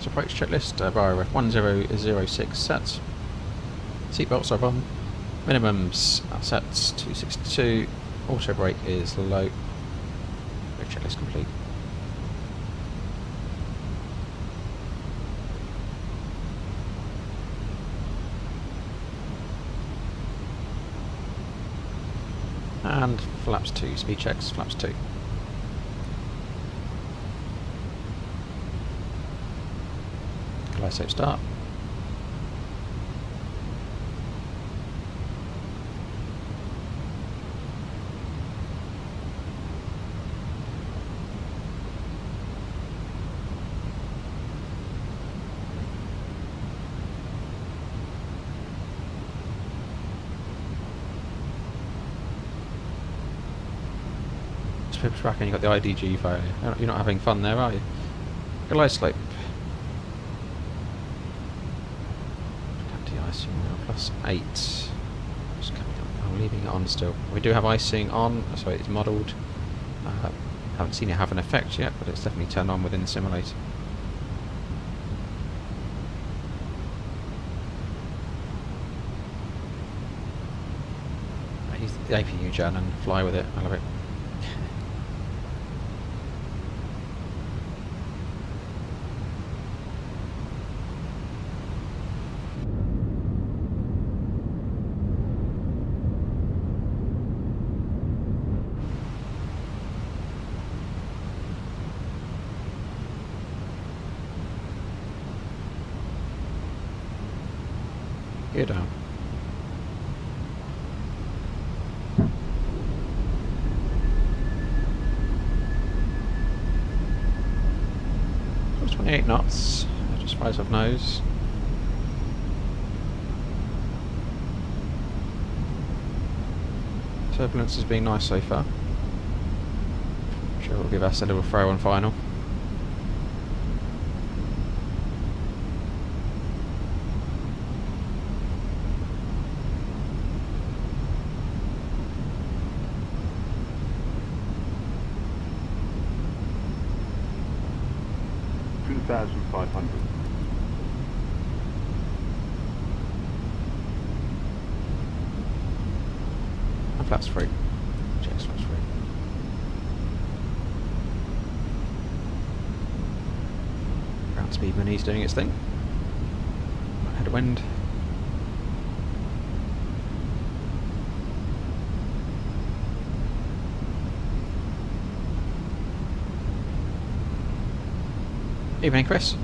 approach checklist. RF 1006 set. Seatbelts are on. Minimums are set 262. Auto brake is low. Approach checklist complete. And flaps 2, speed checks, flaps 2. Glyso start. Tracking, you've got the IDG failure. You're not having fun there, are you? Glide slope. Anti-icing now, +8. Just coming up. I'm leaving it on still. We do have icing on, so it's modelled. Haven't seen it have an effect yet, but it's definitely turned on within the simulator. Use the APU gen and fly with it. I love it. Gear down. So 28 knots, just rise of nose. Turbulence has been nice so far. I'm sure it'll give us a little throw on final. And flaps free. Checks flaps free. Ground speed mini's doing its thing. Head of wind. Evening, Chris.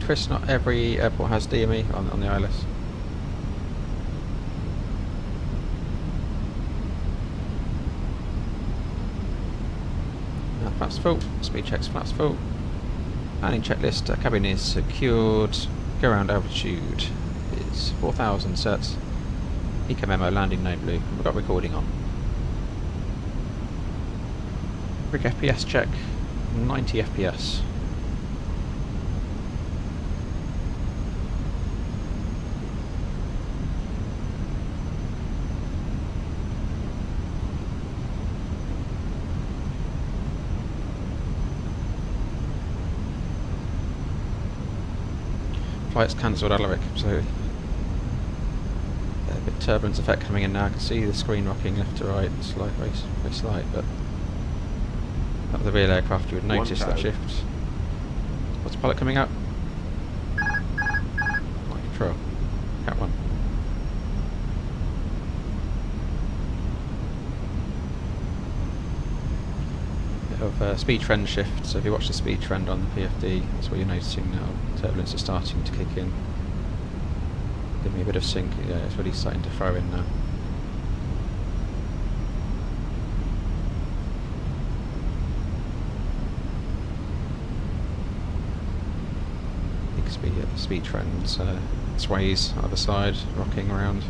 Chris, not every airport has DME on the ILS. Flaps full, speed checks flaps full. Landing checklist, cabin is secured. Go around altitude is 4,000 sets. Eco memo, landing no blue. We've got recording on. Rig FPS check, 90 FPS. Flight's cancelled, Alaric, so a bit of turbulence effect coming in now. I can see the screen rocking left to right, slight, very slight, but that was the real aircraft, you would notice that shift. What's the pilot coming out? Light control, Cat 1. Of speed trend shift, so if you watch the speed trend on the PFD, that's what you're noticing now. Turbulence is starting to kick in. Give me a bit of sync, yeah, it's really starting to throw in now. the speed trend sways either side, rocking around.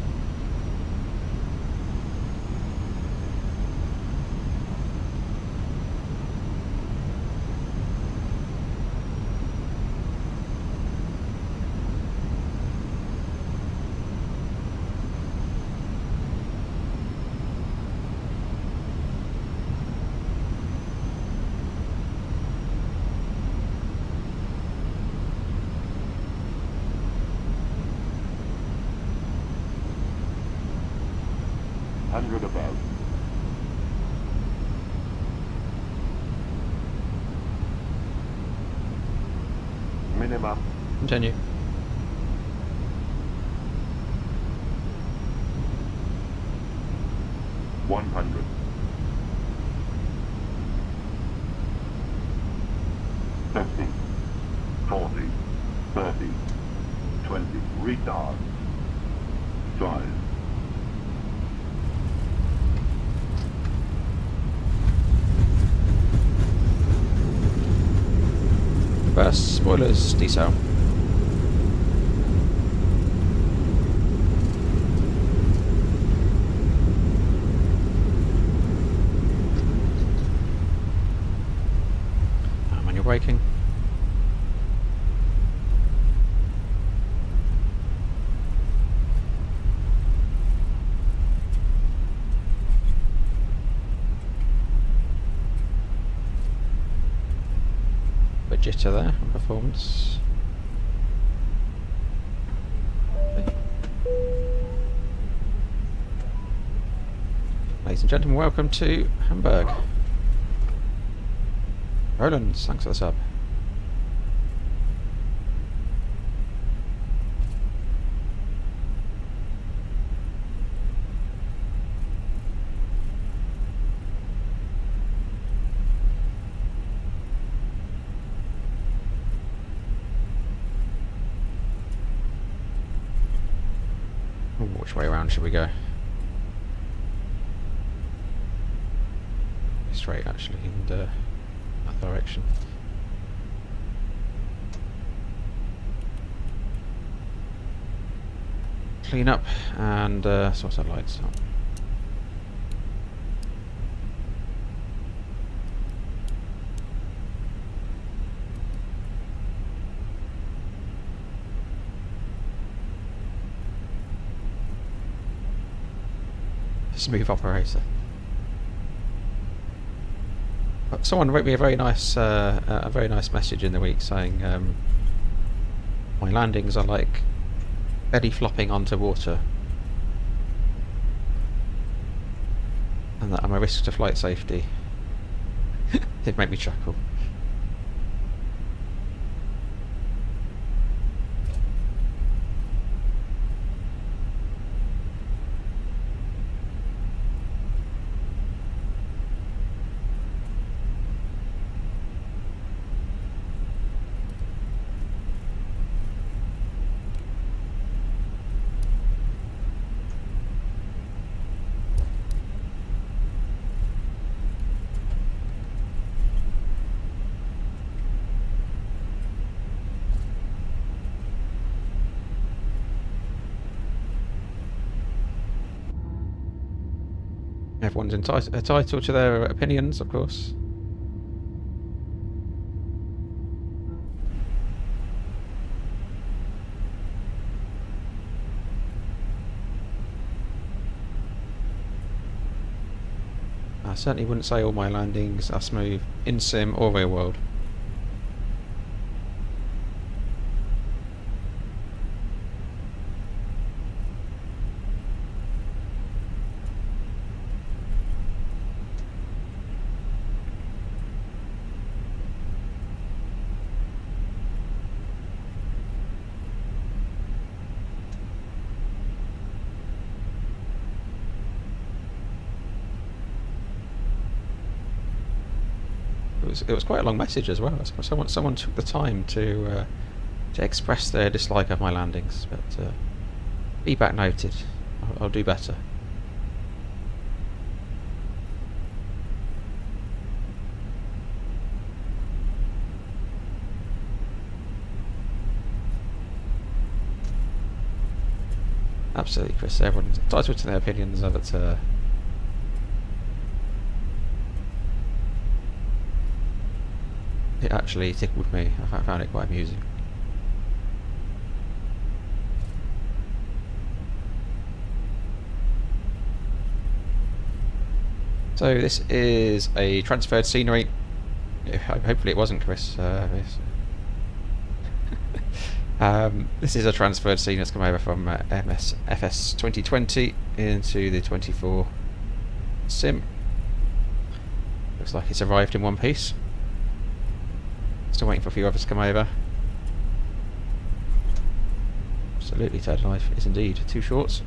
Hundred above. Minimum. Continue. One hundred. 50, 40, 30, 20, retard. 5. Reverse spoilers, decel. Manual braking. Bit jitter there on performance. Okay. Ladies and gentlemen, welcome to Hamburg. Roland, thanks for the sub. Ooh, which way around should we go? Straight, actually, and that direction. Clean up and sort our lights out. Smooth operator. Someone wrote me a very nice message in the week saying my landings are like belly flopping onto water, and that I'm a risk to flight safety. It made me chuckle. Everyone's entitled to their opinions, of course. I certainly wouldn't say all my landings are smooth in sim or real world. It was quite a long message as well. Someone took the time to express their dislike of my landings, but feedback noted. I'll do better. Absolutely, Chris. Everyone's entitled to their opinions, but it actually tickled me. I found it quite amusing. So this is a transferred scenery. Hopefully it wasn't, Chris. This is a transferred scene that's come over from MSFS 2020 into the 24 sim. Looks like it's arrived in one piece. Still waiting for a few others to come over. Absolutely, third life is indeed 2 shorts.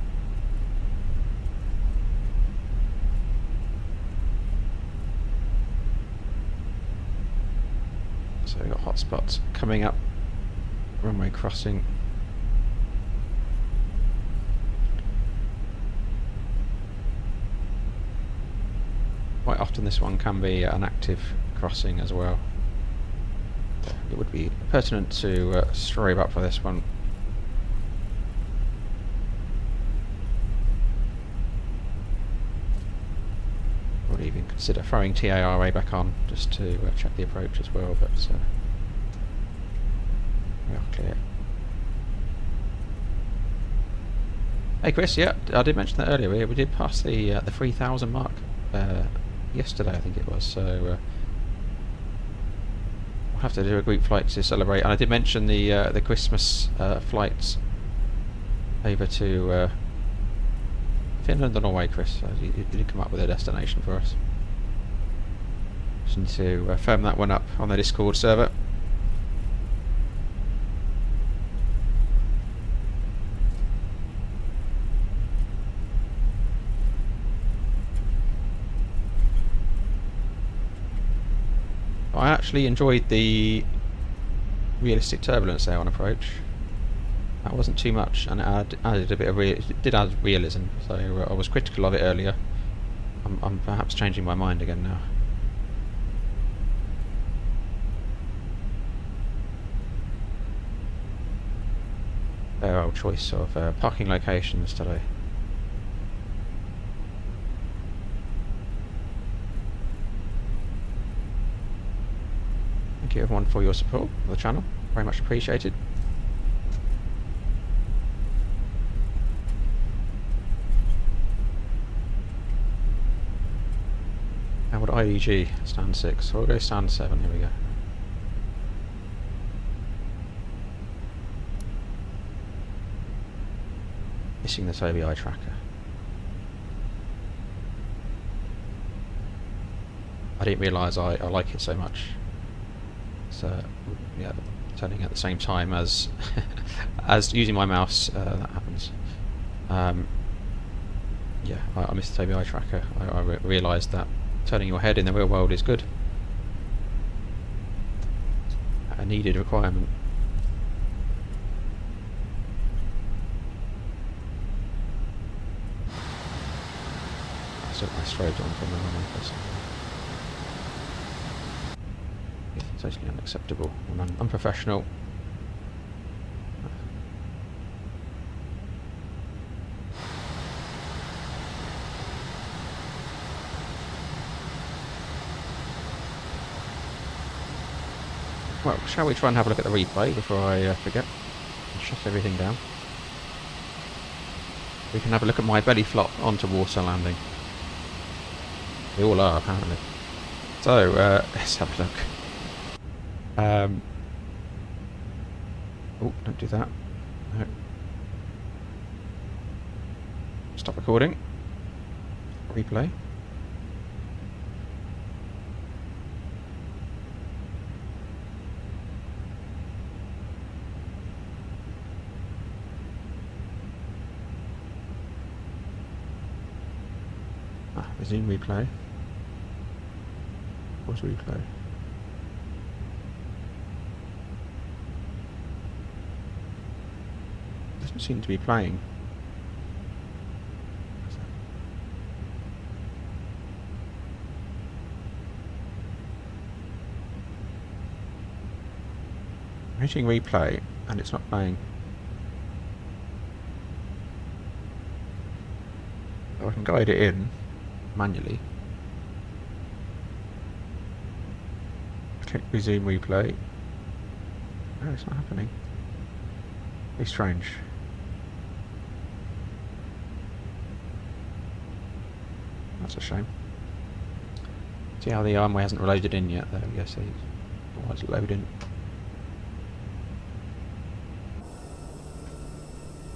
So we've got hotspots coming up. Runway crossing. Quite often this one can be an active crossing as well. It would be pertinent to strafe up for this one. Would even consider throwing TARA back on just to check the approach as well, but we are clear. Hey Chris, yeah, I did mention that earlier. We did pass the 3,000 mark yesterday, I think it was. So we'll have to do a group flight to celebrate. And I did mention the Christmas flights over to Finland or Norway, Chris. You did come up with a destination for us. Just need to firm that one up on the Discord server. I actually enjoyed the realistic turbulence there on approach. That wasn't too much, and it added a bit of it did add realism. So I was critical of it earlier. I'm perhaps changing my mind again now. Their old choice of parking locations today. Thank you everyone for your support for the channel, very much appreciated. How would IDG stand 6? So we'll go stand 7, here we go. Missing the OBI tracker. I didn't realise I like it so much. So yeah, turning at the same time as as using my mouse, that happens. Yeah, I missed the OBI tracker. I realised that turning your head in the real world is good. A needed requirement. I strode on from the running person. Totally unacceptable and unprofessional. Well, shall we try and have a look at the replay before I forget and shut everything down? We can have a look at my belly flop onto water landing. They all are, apparently. So, let's have a look. Oh, don't do that. No. Stop recording. Replay. Resume replay. Pause replay. Doesn't seem to be playing. I'm hitting replay and it's not playing. can guide it in manually. Click resume replay. No, it's not happening. It's strange. That's a shame. See how the armway hasn't loaded in yet. There we go. See, why is it loading?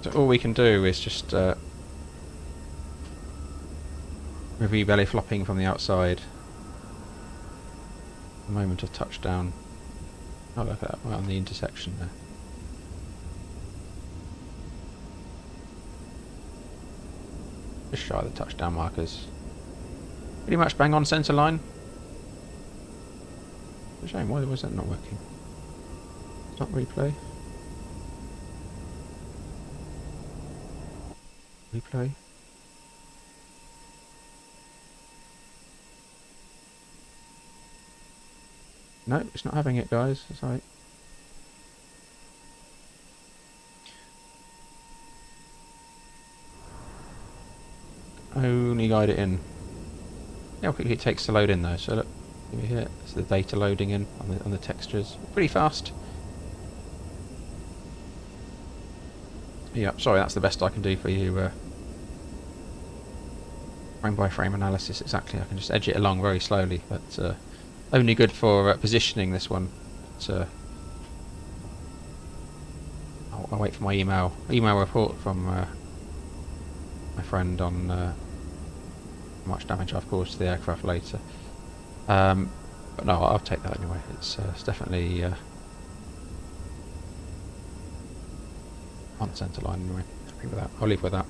So all we can do is just review belly flopping from the outside. The moment of touchdown. Oh, look at that, right on the intersection there. Just shy of the touchdown markers. Pretty much bang on centre line. It's a shame, why was that not working? Stop replay. Replay. No, it's not having it, guys. Sorry. Only guide it in. Yeah, how quickly it takes to load in though. So look, over here, it's the data loading in on the textures. Pretty fast. Yeah, sorry, that's the best I can do for you. Frame by frame analysis, exactly. I can just edge it along very slowly, but only good for positioning this one. But, I'll wait for my email report from my friend on how much damage I've caused to the aircraft later. But no, I'll take that anyway. It's definitely on the centre line anyway. Happy with that. I'll leave with that.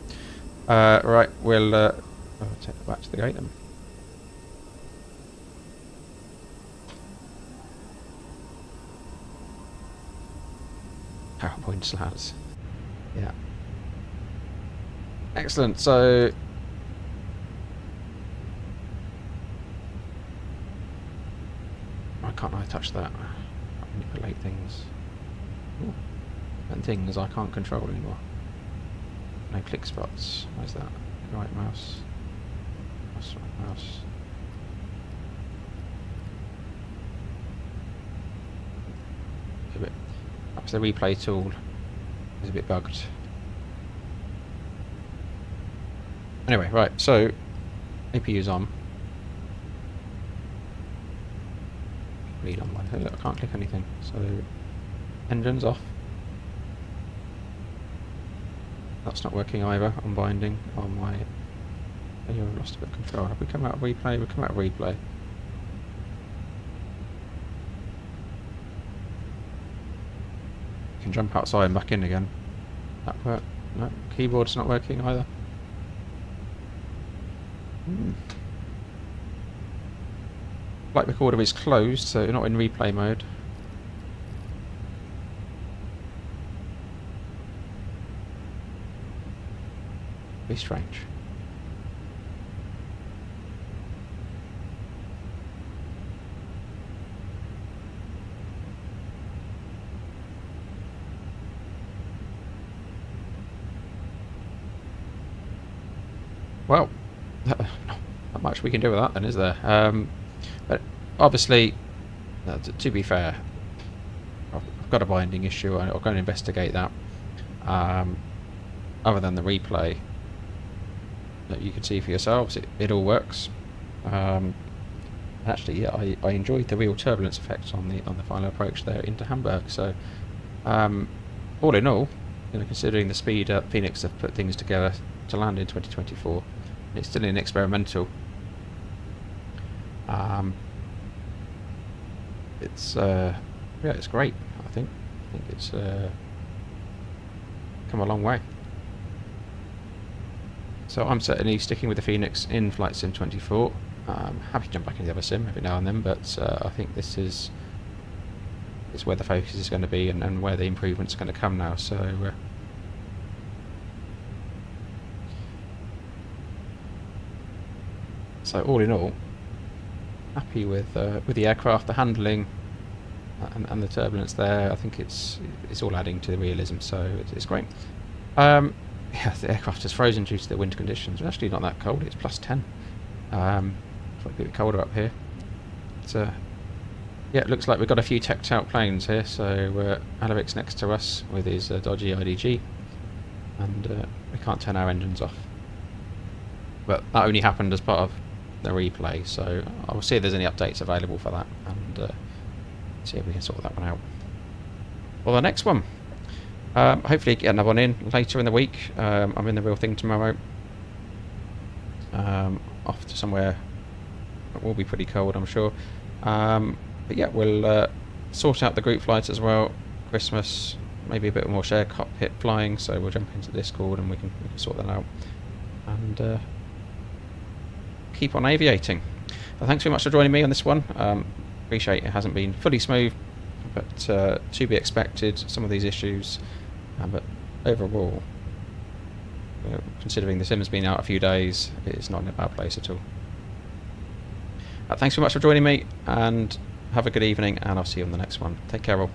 Right, we'll I'll take it back to the gate then. PowerPoint slides. Yeah. Excellent. So why can't I touch that? I manipulate things. Ooh. And things I can't control anymore. No click spots. Where's that? Right mouse. Right mouse. A bit. Perhaps the replay tool is a bit bugged. Anyway, right, so APU's on. Read on one. I can't click anything. So engine's off. That's not working either. I'm binding on my. Oh, you've lost a bit of control. Have we come out of replay? We come out of replay. Can jump outside and back in again. That work? No. Keyboard's not working either. Flight recorder is closed, so you're not in replay mode. Be strange. Well, not much we can do with that then, is there? But obviously, to be fair, I've got a binding issue. I'm going to investigate that. Other than the replay, that you can see for yourselves, it all works. Actually, yeah, I enjoyed the real turbulence effects on the final approach there into Hamburg. So, all in all, considering the speed Fenix have put things together to land in 2024, it's still an experimental. It's yeah, it's great. I think it's come a long way. So I'm certainly sticking with the Fenix in Flight Sim 24. Happy to jump back into the other sim every now and then, but I think this is where the focus is going to be and where the improvements are going to come now. So so all in all, happy with the aircraft, the handling, and the turbulence there. I think it's all adding to the realism, so it's great. yeah, the aircraft is frozen due to the wind conditions. It's actually not that cold. It's +10. It's a bit colder up here. But, yeah, it looks like we've got a few teched out planes here. So Alavic's next to us with his dodgy IDG, and we can't turn our engines off. But that only happened as part of the replay, so I'll see if there's any updates available for that, and see if we can sort that one out. Well, the next one, hopefully get another one in later in the week. I'm in the real thing tomorrow. Off to somewhere that will be pretty cold, I'm sure. But yeah, we'll sort out the group flights as well. Christmas, maybe a bit more share cockpit flying, so we'll jump into Discord and we can sort that out. And keep on aviating. Well, thanks very much for joining me on this one. Appreciate it hasn't been fully smooth, but to be expected, some of these issues. But overall, considering the sim's been out a few days, it's not in a bad place at all. Thanks very much for joining me, and have a good evening, and I'll see you on the next one. Take care all.